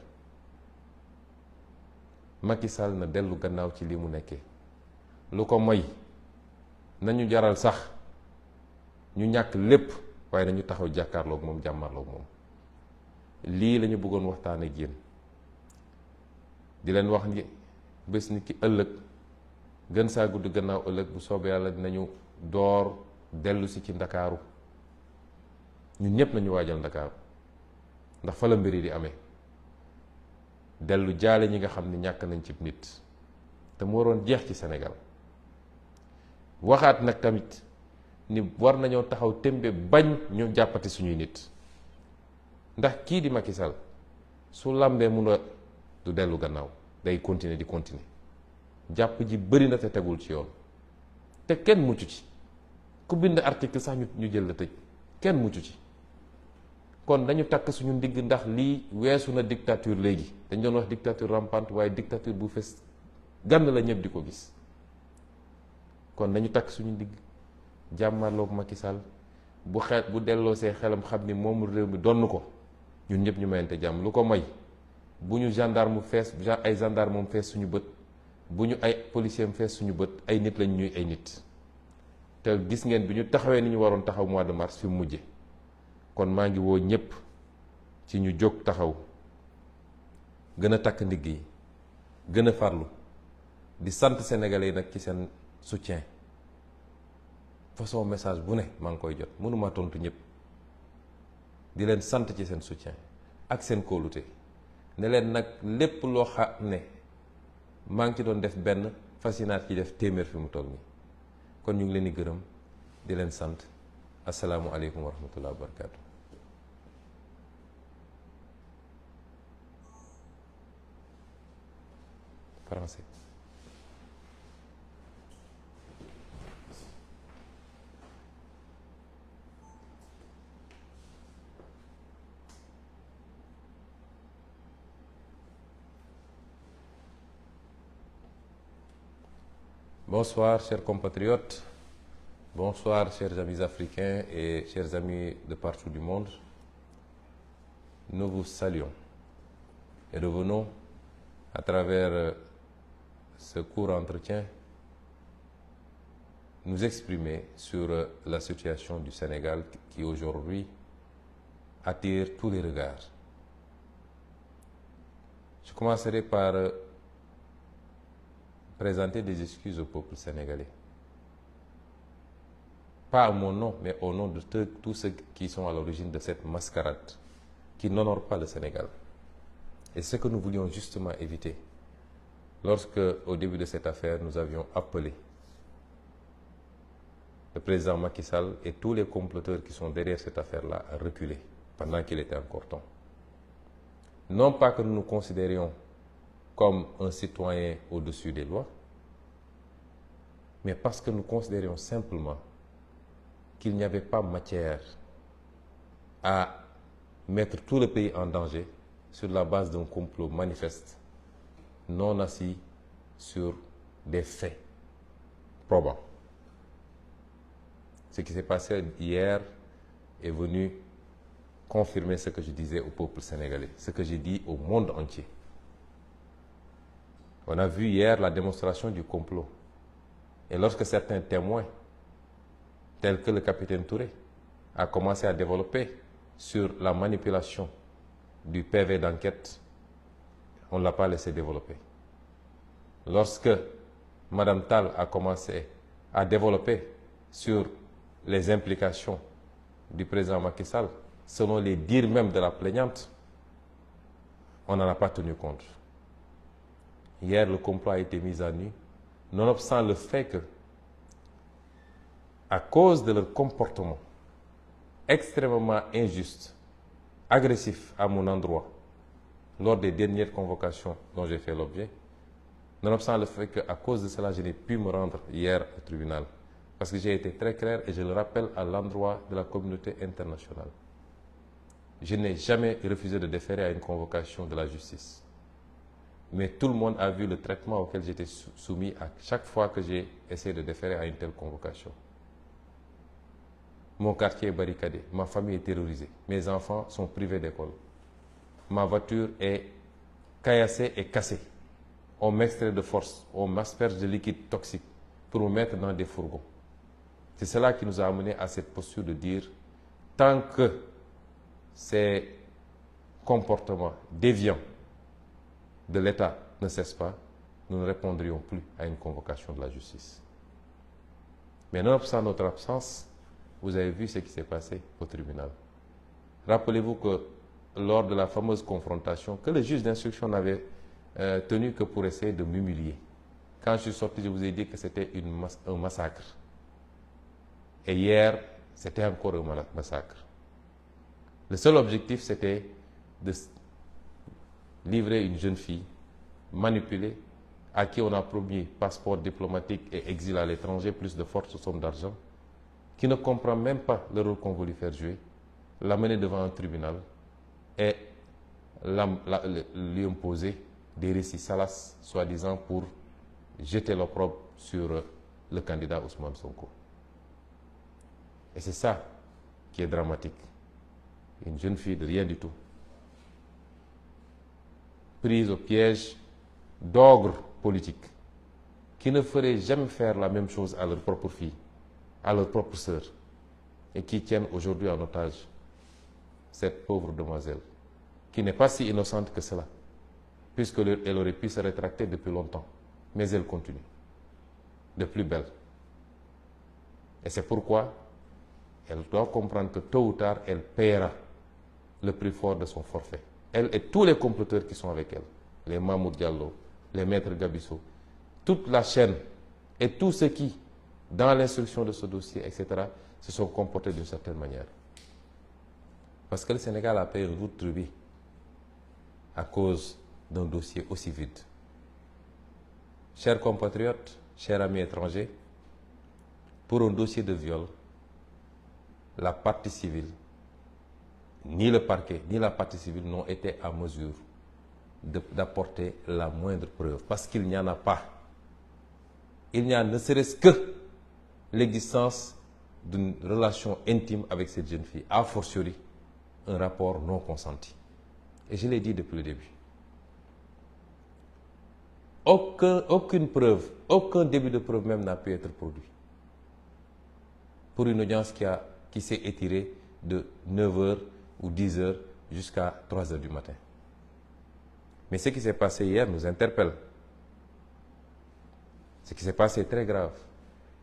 Macky Sall na dellu gannaaw ci li mu nekkee lu ko moy nañu jaral sax ñu ñàkk lépp waaye nañu taxaw jàkkaarloog moom jàmmarloog moom lii lañu bëggoon waxtaan ak yéen di leen wax ni bés ni ki ëllëg gën saa gudd gannaaw ëllëg bu soobee yàlla dinañu door dellu si ci ndakaaru ñun ñépp nañu waajal ndakaaru ndax fa la mbir yi di amee dellu jaale ñi nga xam ni ñàkk nañ ci nit te mu waroon jeex ci Sénégal waxaat nag tamit ni war nañoo taxaw tembe bañ ñu jàppati suñuy nit ndax kii di Macky Sall su làmbee mun a du dellu gannaaw day continuer di continuer jàpp ji bëri na te tegul ci yoon te kenn mucc ci ku bind article sax ñu jël la tëj kenn mucc ci kon dañu takk suñu ndigg ndax lii weesu na dictature léegi dañ doon wax dictature rampante waaye dictature bu fes gànn la ñëpp di ko gis kon dañu takk suñu ndigg jàmmarloog Macky Sall bu delloo see xelam xam ni moom réew mi donn ko ñun ñëpp ñu mayante jàmm lu ko may bu ñu gendarme fees ay gendarme moom fees suñu bët bu ñu ay policier fees suñu bët ay nit lañ ñuy ay nit te gis ngeen bi ñu taxawee ni ñu waroon taxaw mois de mars fi mu mujje kon maa ngi woo ñëpp ci ñu jóg taxaw gën a takk ndigg yi gën a farlu di sant sénégalais yi nag ci seen soutien façon message bu ne maa ngi koy jot mënuma tontu ñëpp di leen sant ci seen soutien ak seen kóolute ne leen nag lépp loo xam ne maa ngi ci doon def benn fasinaat ci def téeméer fi mu toll nii kon ñu ngi leen di gërëm di leen sant asalaamualeykum wa rahmatullah wa barakatu. Français. Bonsoir, chers compatriotes. Bonsoir, chers amis africains et chers amis de partout du monde. Nous vous saluons et revenons à travers ce court entretien nous exprimer sur la situation du Sénégal qui aujourd'hui attire tous les regards. Je commencerai par présenter des excuses au peuple sénégalais. Pas à mon nom, mais au nom de tous ceux qui sont à l'origine de cette mascarade qui n'honore pas le Sénégal. Et ce que nous voulions justement éviter, lorsque, au début de cette affaire, nous avions appelé le président Macky Sall et tous les comploteurs qui sont derrière cette affaire-là à reculer pendant qu'il était encore temps. Non pas que nous nous considérions comme un citoyen au-dessus des lois, mais parce que nous considérions simplement qu'il n'y avait pas matière à mettre tout le pays en danger sur la base d'un complot manifeste, non assis sur des faits probants. Ce qui s'est passé hier est venu confirmer ce que je disais au peuple sénégalais, ce que j'ai dit au monde entier. On a vu hier la démonstration du complot. Et lorsque certains témoins, tels que le capitaine Touré, a commencé à développer sur la manipulation du PV d'enquête, on ne l'a pas laissé développer. Lorsque Mme Tal a commencé à développer sur les implications du président Macky Sall, selon les dires même de la plaignante, on n'en a pas tenu compte. Hier, le complot a été mis à nu, nonobstant le fait que, à cause de leur comportement extrêmement injuste, agressif à mon endroit, lors des dernières convocations dont j'ai fait l'objet, nonobstant le fait qu'à cause de cela, je n'ai pu me rendre hier au tribunal. Parce que j'ai été très clair et je le rappelle à l'endroit de la communauté internationale. Je n'ai jamais refusé de déférer à une convocation de la justice. Mais tout le monde a vu le traitement auquel j'étais soumis à chaque fois que j'ai essayé de déférer à une telle convocation. Mon quartier est barricadé, ma famille est terrorisée, mes enfants sont privés d'école. Ma voiture est caillassée et cassée. On m'extrait de force, on m'asperge de liquide toxique pour me mettre dans des fourgons. C'est cela qui nous a amené à cette posture de dire, tant que ces comportements déviants de l'État ne cessent pas, nous ne répondrions plus à une convocation de la justice. Mais nonobstant notre absence, vous avez vu ce qui s'est passé au tribunal. Rappelez-vous lors de la fameuse confrontation que le juge d'instruction n'avait tenu que pour essayer de m'humilier. Quand je suis sorti, je vous ai dit que c'était un massacre. Et hier, c'était encore un massacre. Le seul objectif, c'était de livrer une jeune fille manipulée, à qui on a promis passeport diplomatique et exil à l'étranger, plus de fortes sommes d'argent, qui ne comprend même pas le rôle qu'on veut lui faire jouer, l'amener devant un tribunal et lui imposer des récits salaces, soi-disant pour jeter l'opprobre sur le candidat Ousmane Sonko. Et c'est ça qui est dramatique. Une jeune fille de rien du tout, prise au piège d'ogres politiques, qui ne feraient jamais faire la même chose à leur propre fille, à leur propre sœur, et qui tiennent aujourd'hui en otage cette pauvre demoiselle, qui n'est pas si innocente que cela, puisqu'elle aurait pu se rétracter depuis longtemps, mais elle continue, de plus belle. Et c'est pourquoi elle doit comprendre que tôt ou tard, elle paiera le prix fort de son forfait. Elle et tous les comploteurs qui sont avec elle, les Mamoud Diallo, les maîtres Gabisso, toute la chaîne et tous ceux qui, dans l'instruction de ce dossier, etc., se sont comportés d'une certaine manière. Parce que le Sénégal a payé un lourd tribut à cause d'un dossier aussi vide. Chers compatriotes, chers amis étrangers, pour un dossier de viol, la partie civile, ni le parquet, ni la partie civile n'ont été à mesure d'apporter la moindre preuve, parce qu'il n'y en a pas. Il n'y a ne serait-ce que l'existence d'une relation intime avec cette jeune fille, a fortiori un rapport non consenti. Et je l'ai dit depuis le début. Aucune preuve, aucun début de preuve même n'a pu être produit pour une audience qui s'est étirée de 9h ou 10h jusqu'à 3h du matin. Mais ce qui s'est passé hier nous interpelle. Ce qui s'est passé est très grave.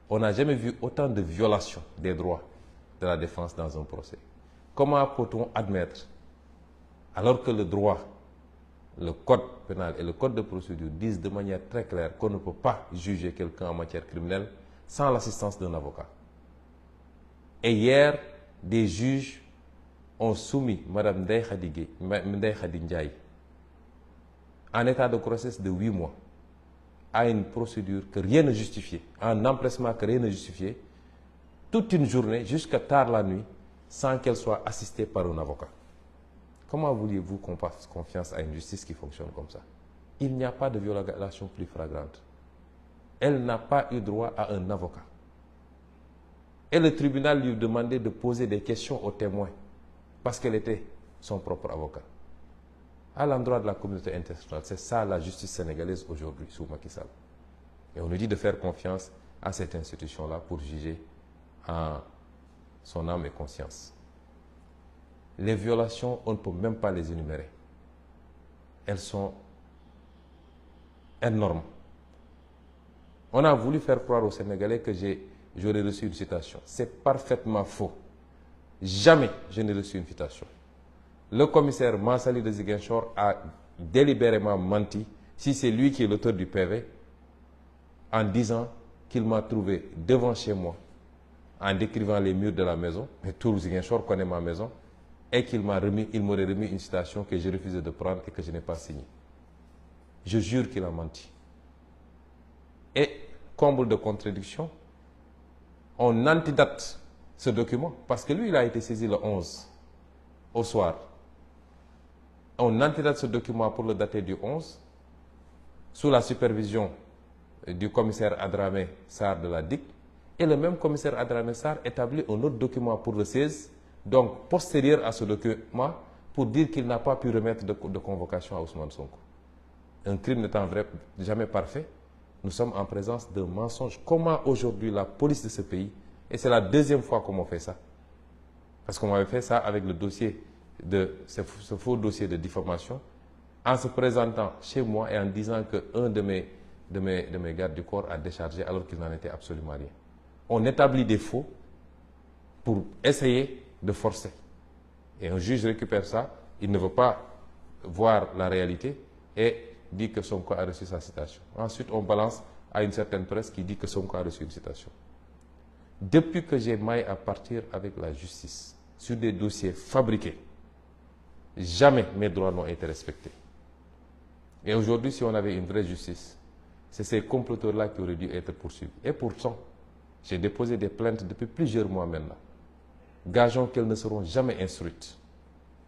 On n'a jamais vu autant de violations des droits de la défense dans un procès. Comment peut-on admettre, alors que le droit, le code pénal et le code de procédure disent de manière très claire qu'on ne peut pas juger quelqu'un en matière criminelle sans l'assistance d'un avocat? Et hier, des juges ont soumis Mme Ndeye Khady Ndiaye en état de grossesse de 8 mois à une procédure que rien ne justifiait, un empressement que rien ne justifiait, toute une journée jusqu'à tard la nuit, sans qu'elle soit assistée par un avocat. Comment vouliez-vous qu'on fasse confiance à une justice qui fonctionne comme ça? Il n'y a pas de violation plus flagrante. Elle n'a pas eu droit à un avocat. Et le tribunal lui demandait de poser des questions aux témoins, parce qu'elle était son propre avocat. À l'endroit de la communauté internationale, c'est ça la justice sénégalaise aujourd'hui sous Macky Sall. Et on nous dit de faire confiance à cette institution-là pour juger en son âme et conscience. Les violations, on ne peut même pas les énumérer. Elles sont énormes. On a voulu faire croire aux Sénégalais que j'aurais reçu une citation. C'est parfaitement faux. Jamais je n'ai reçu une citation. Le commissaire Mansali de Ziguinchor a délibérément menti, si c'est lui qui est l'auteur du PV, en disant qu'il m'a trouvé devant chez moi, en décrivant les murs de la maison, mais tout Ziguinchor connaît ma maison, et qu'il m'aurait remis une citation que j'ai refusé de prendre et que je n'ai pas signée. Je jure qu'il a menti. Et, comble de contradiction, on antidate ce document, parce que lui, il a été saisi le 11, au soir. On antidate ce document pour le dater du 11, sous la supervision du commissaire Adramé Sarr de la DIC, et le même commissaire Adramé Sarr établit un autre document pour le 16, donc postérieur à ce document, pour dire qu'il n'a pas pu remettre de convocation à Ousmane Sonko. Un crime n'étant jamais parfait, nous sommes en présence d'un mensonge. Comment aujourd'hui la police de ce pays, et c'est la deuxième fois qu'on m'a fait ça, parce qu'on m'avait fait ça avec le dossier ce faux dossier de diffamation, en se présentant chez moi et en disant qu'un de mes gardes du corps a déchargé alors qu'il n'en était absolument rien. On établit des faux pour essayer de forcer. Et un juge récupère ça il ne veut pas voir la réalité et dit que Sonko a reçu sa citation. Ensuite, on balance à une certaine presse qui dit que Sonko a reçu une citation. Depuis que j'ai maille à partir avec la justice sur des dossiers fabriqués, jamais mes droits n'ont été respectés. Et aujourd'hui, si on avait une vraie justice, c'est ces comploteurs-là qui auraient dû être poursuivis. Et pourtant, j'ai déposé des plaintes depuis plusieurs mois maintenant. Gageons qu'elles ne seront jamais instruites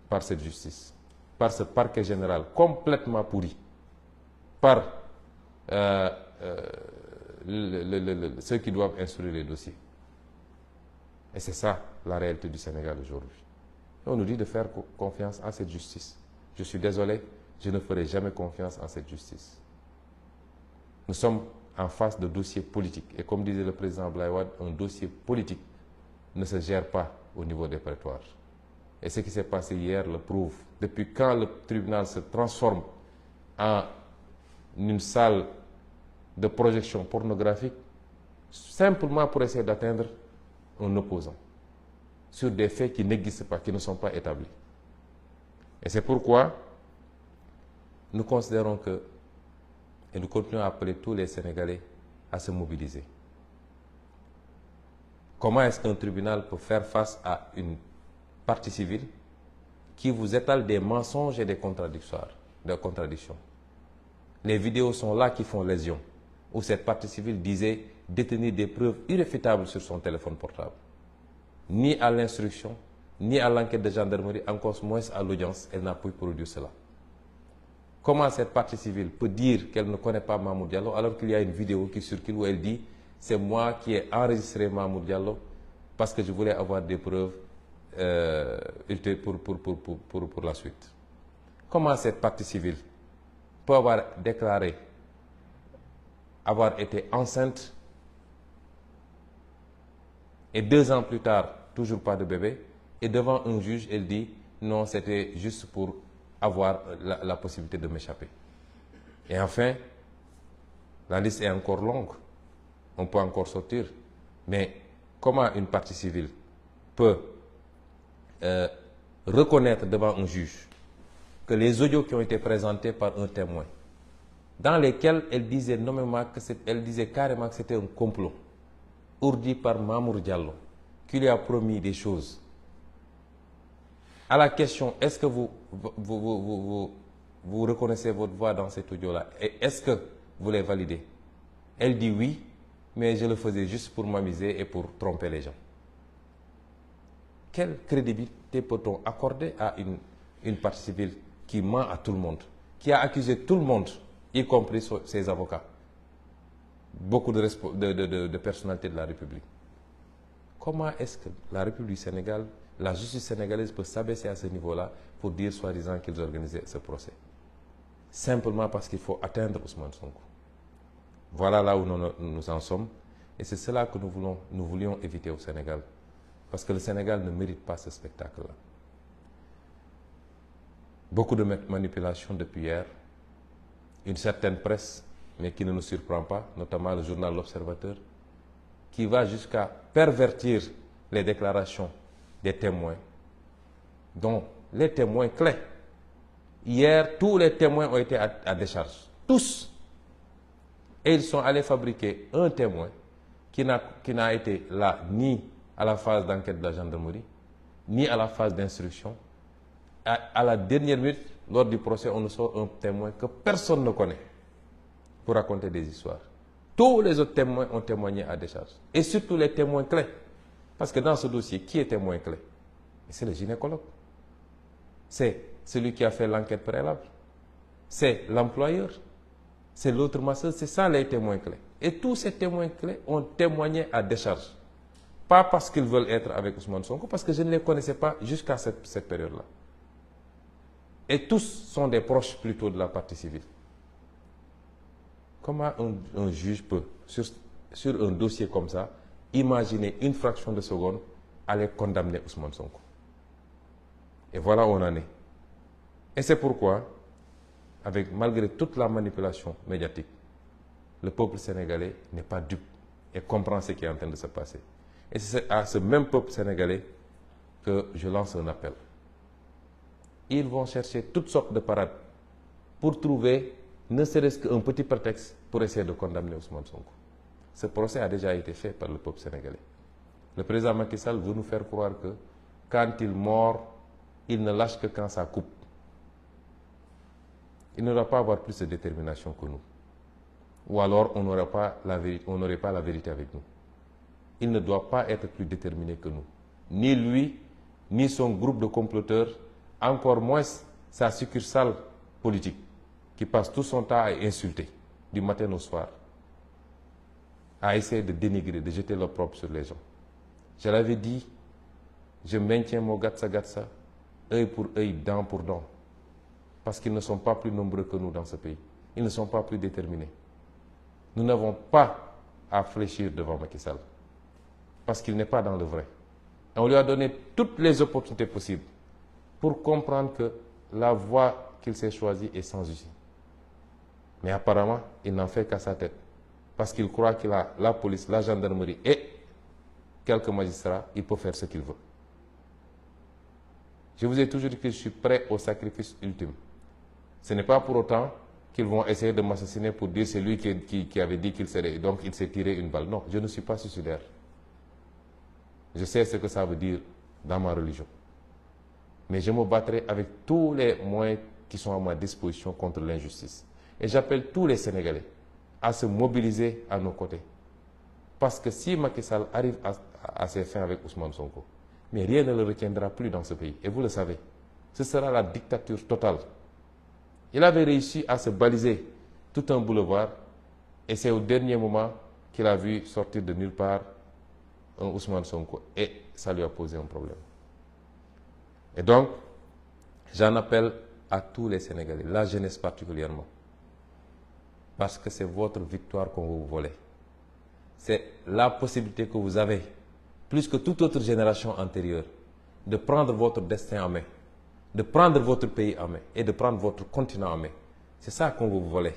par cette justice, par ce parquet général complètement pourri, par ceux qui doivent instruire les dossiers. Et c'est ça la réalité du Sénégal aujourd'hui. On nous dit de faire confiance à cette justice. Je suis désolé, je ne ferai jamais confiance en cette justice. Nous sommes en face de dossiers politiques. Et comme disait le président Abdoulaye Wade, un dossier politique ne se gère pas au niveau des prétoires. Et ce qui s'est passé hier le prouve. Depuis quand le tribunal se transforme en une salle de projection pornographique, simplement pour essayer d'atteindre un opposant, sur des faits qui n'existent pas, qui ne sont pas établis. Et c'est pourquoi nous considérons que, et nous continuons à appeler tous les Sénégalais à se mobiliser. Comment est-ce qu'un tribunal peut faire face à une partie civile qui vous étale des mensonges et des contradictions? Les vidéos sont là qui font lésion, où cette partie civile disait détenir des preuves irréfutables sur son téléphone portable. Ni à l'instruction, ni à l'enquête de gendarmerie, encore moins à l'audience, elle n'a pu produire cela. Comment cette partie civile peut dire qu'elle ne connaît pas Mamour Diallo alors qu'il y a une vidéo qui circule où elle dit « c'est moi qui ai enregistré Mamour Diallo parce que je voulais avoir des preuves pour la suite ». Comment cette partie civile peut avoir déclaré avoir été enceinte et 2 ans plus tard, toujours pas de bébé, et devant un juge, elle dit non, c'était juste pour avoir la possibilité de m'échapper. Et enfin, la liste est encore longue, on peut encore sortir, mais comment une partie civile peut reconnaître devant un juge que les audios qui ont été présentés par un témoin, dans lesquels elle disait nommément elle disait carrément que c'était un complot ourdi par Mamour Diallo, qui lui a promis des choses. À la question, est-ce que vous reconnaissez votre voix dans cet audio-là? Et est-ce que vous les validez? Elle dit oui, mais je le faisais juste pour m'amuser et pour tromper les gens. Quelle crédibilité peut-on accorder à une partie civile qui ment à tout le monde, qui a accusé tout le monde, y compris ses avocats, beaucoup de personnalités de la République? Comment est-ce que la République du Sénégal, la justice sénégalaise peut s'abaisser à ce niveau-là pour dire soi-disant qu'ils organisaient ce procès? Simplement parce qu'il faut atteindre Ousmane Sonko. Voilà là où nous en sommes. Et c'est cela que nous voulions éviter au Sénégal. Parce que le Sénégal ne mérite pas ce spectacle-là. Beaucoup de manipulations depuis hier. Une certaine presse, mais qui ne nous surprend pas, notamment le journal L'Observateur, qui va jusqu'à pervertir les déclarations des témoins, dont les témoins clés. Hier, tous les témoins ont été à décharge. Tous. Et ils sont allés fabriquer un témoin qui n'a été là ni à la phase d'enquête de la gendarmerie, ni à la phase d'instruction. À la dernière minute, lors du procès, on nous sort un témoin que personne ne connaît pour raconter des histoires. Tous les autres témoins ont témoigné à décharge. Et surtout les témoins clés. Parce que dans ce dossier, qui est témoin clé? C'est le gynécologue. C'est celui qui a fait l'enquête préalable. C'est l'employeur. C'est l'autre masseuse. C'est ça les témoins clés. Et tous ces témoins clés ont témoigné à décharge. Pas parce qu'ils veulent être avec Ousmane Sonko, parce que je ne les connaissais pas jusqu'à cette période-là. Et tous sont des proches plutôt de la partie civile. Comment un juge peut, sur un dossier comme ça, imaginer une fraction de seconde aller condamner Ousmane Sonko? Et voilà où on en est. Et c'est pourquoi, malgré toute la manipulation médiatique, le peuple sénégalais n'est pas dupe et comprend ce qui est en train de se passer. Et c'est à ce même peuple sénégalais que je lance un appel. ils vont chercher toutes sortes de parades pour trouver ne serait-ce qu'un petit prétexte pour essayer de condamner Ousmane Sonko. Ce procès a déjà été fait par le peuple sénégalais. Le président Macky Sall veut nous faire croire que quand il mord, il ne lâche que quand ça coupe. Il ne doit pas avoir plus de détermination que nous. Ou alors on n'aurait pas la vérité avec nous. Il ne doit pas être plus déterminé que nous. Ni lui, ni son groupe de comploteurs, encore moins sa succursale politique, qui passe tout son temps à insulter, du matin au soir, à essayer de dénigrer, de jeter l'opprobre sur les gens. Je l'avais dit, je maintiens mon gatsa, œil pour œil, dent pour dent, parce qu'ils ne sont pas plus nombreux que nous dans ce pays. Ils ne sont pas plus déterminés. Nous n'avons pas à fléchir devant Macky Sall, parce qu'il n'est pas dans le vrai. Et on lui a donné toutes les opportunités possibles pour comprendre que la voie qu'il s'est choisie est sans issue. Mais apparemment, il n'en fait qu'à sa tête, parce qu'il croit qu'il a la police, la gendarmerie et quelques magistrats, il peut faire ce qu'il veut. Je vous ai toujours dit que je suis prêt au sacrifice ultime. Ce n'est pas pour autant qu'ils vont essayer de m'assassiner pour dire c'est lui qui avait dit qu'il serait, donc il s'est tiré une balle. Non, je ne suis pas suicidaire. Je sais ce que ça veut dire dans ma religion. Mais je me battrai avec tous les moyens qui sont à ma disposition contre l'injustice. Et j'appelle tous les Sénégalais à se mobiliser à nos côtés. Parce que si Macky Sall arrive à ses fins avec Ousmane Sonko, mais rien ne le retiendra plus dans ce pays. Et vous le savez, ce sera la dictature totale. Il avait réussi à se baliser tout un boulevard et c'est au dernier moment qu'il a vu sortir de nulle part un Ousmane Sonko et ça lui a posé un problème. Et donc, j'en appelle à tous les Sénégalais, la jeunesse particulièrement, parce que c'est votre victoire qu'on va vous voler. C'est la possibilité que vous avez, plus que toute autre génération antérieure, de prendre votre destin en main, de prendre votre pays en main et de prendre votre continent en main. C'est ça qu'on va vous voler.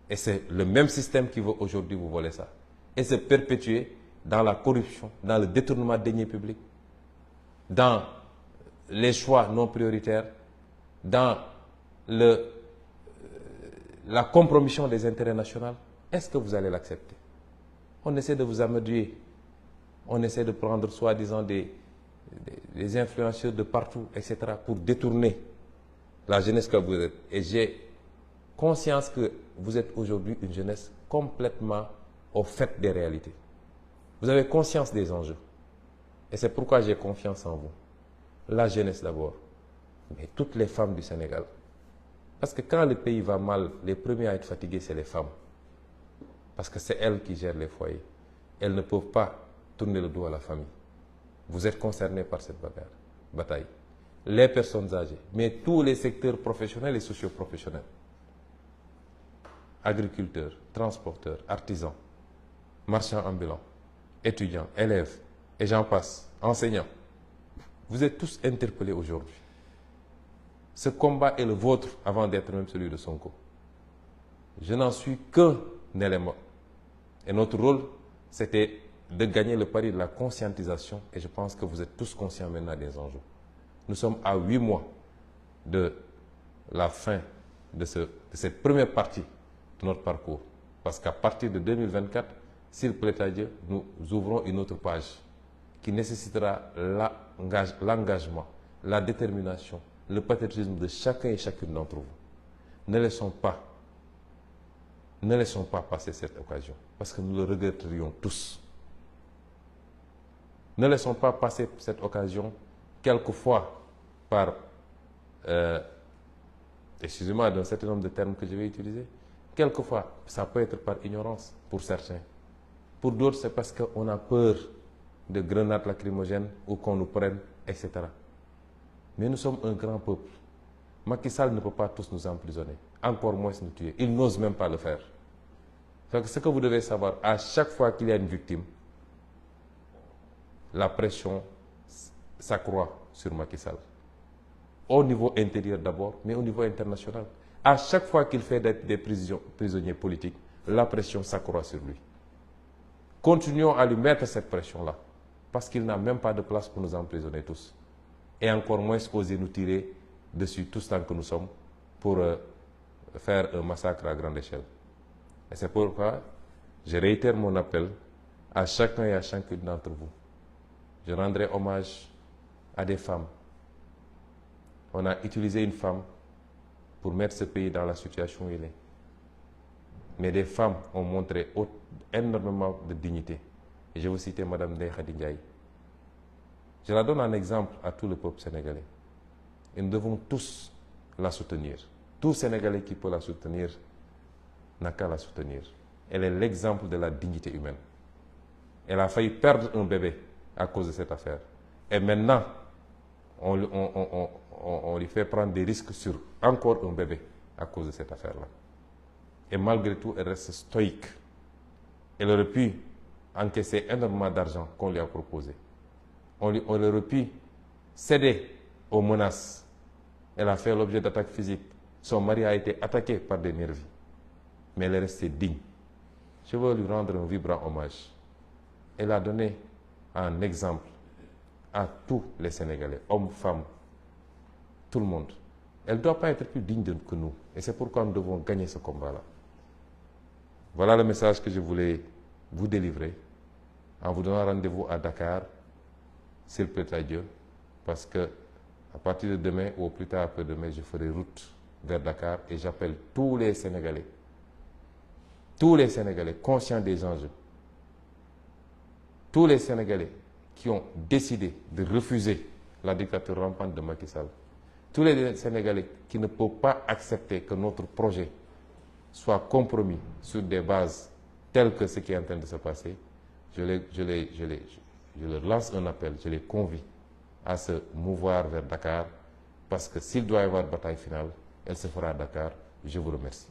Et c'est le même système qui veut aujourd'hui vous voler ça. Et se perpétuer dans la corruption, dans le détournement de deniers publics, dans les choix non prioritaires, dans la compromission des intérêts nationaux. Est-ce que vous allez l'accepter? On essaie de vous amadouer. On essaie de prendre soi-disant des influenceurs de partout, etc., pour détourner la jeunesse que vous êtes. Et j'ai conscience que vous êtes aujourd'hui une jeunesse complètement au fait des réalités. Vous avez conscience des enjeux. Et c'est pourquoi j'ai confiance en vous. La jeunesse d'abord, mais toutes les femmes du Sénégal. Parce que quand le pays va mal, les premiers à être fatigués, c'est les femmes. Parce que c'est elles qui gèrent les foyers. Elles ne peuvent pas tourner le dos à la famille. Vous êtes concernés par cette bataille. Les personnes âgées, mais tous les secteurs professionnels et socio-professionnels. Agriculteurs, transporteurs, artisans, marchands ambulants, étudiants, élèves, et j'en passe, enseignants. Vous êtes tous interpellés aujourd'hui. Ce combat est le vôtre avant d'être même celui de Sonko. Je n'en suis qu'un élément. Et notre rôle, c'était de gagner le pari de la conscientisation. Et je pense que vous êtes tous conscients maintenant des enjeux. Nous sommes à 8 mois de la fin de cette première partie de notre parcours. Parce qu'à partir de 2024, s'il plaît à Dieu, nous ouvrons une autre page qui nécessitera l'engagement, la détermination, le patriotisme de chacun et chacune d'entre vous. Ne laissons pas passer cette occasion, parce que nous le regretterions tous. Ne laissons pas passer cette occasion, quelquefois par, excusez-moi d'un certain nombre de termes que je vais utiliser, quelquefois ça peut être par ignorance pour certains. Pour d'autres, c'est parce qu'on a peur de grenades lacrymogènes ou qu'on nous prenne, etc. Mais nous sommes un grand peuple. Macky Sall ne peut pas tous nous emprisonner, encore moins nous tuer. Il n'ose même pas le faire. Donc, ce que vous devez savoir, à chaque fois qu'il y a une victime, la pression s'accroît sur Macky Sall. Au niveau intérieur d'abord, mais au niveau international. À chaque fois qu'il fait des prisonniers politiques, la pression s'accroît sur lui. Continuons à lui mettre cette pression-là, parce qu'il n'a même pas de place pour nous emprisonner tous. et encore moins oser nous tirer dessus tous tant que nous sommes pour faire un massacre à grande échelle. Et c'est pourquoi je réitère mon appel à chacun et à chacune d'entre vous. Je rendrai hommage à des femmes. On a utilisé une femme pour mettre ce pays dans la situation où il est. Mais des femmes ont montré énormément de dignité. Et je vais vous citer Mme Ndeye Khady Ndiaye. Je la donne en exemple à tout le peuple sénégalais. Et nous devons tous la soutenir. Tout Sénégalais qui peut la soutenir n'a qu'à la soutenir. Elle est l'exemple de la dignité humaine. Elle a failli perdre un bébé à cause de cette affaire. Et maintenant, on lui fait prendre des risques sur encore un bébé à cause de cette affaire-là. Et malgré tout, elle reste stoïque. Elle aurait pu encaisser énormément d'argent qu'on lui a proposé. On aurait pu céder aux menaces. Elle a fait l'objet d'attaques physiques. Son mari a été attaqué par des nervis. Mais elle est restée digne. Je veux lui rendre un vibrant hommage. Elle a donné un exemple à tous les Sénégalais, hommes, femmes, tout le monde. Elle ne doit pas être plus digne que nous. Et c'est pourquoi nous devons gagner ce combat-là. Voilà le message que je voulais vous délivrer en vous donnant rendez-vous à Dakar, s'il plaît à Dieu, parce que à partir de demain ou au plus tard après-demain, je ferai route vers Dakar et j'appelle tous les Sénégalais conscients des enjeux, tous les Sénégalais qui ont décidé de refuser la dictature rampante de Macky Sall, tous les Sénégalais qui ne peuvent pas accepter que notre projet soit compromis sur des bases telles que ce qui est en train de se passer, je leur lance un appel, je les convie à se mouvoir vers Dakar, parce que s'il doit y avoir bataille finale, elle se fera à Dakar. Je vous remercie.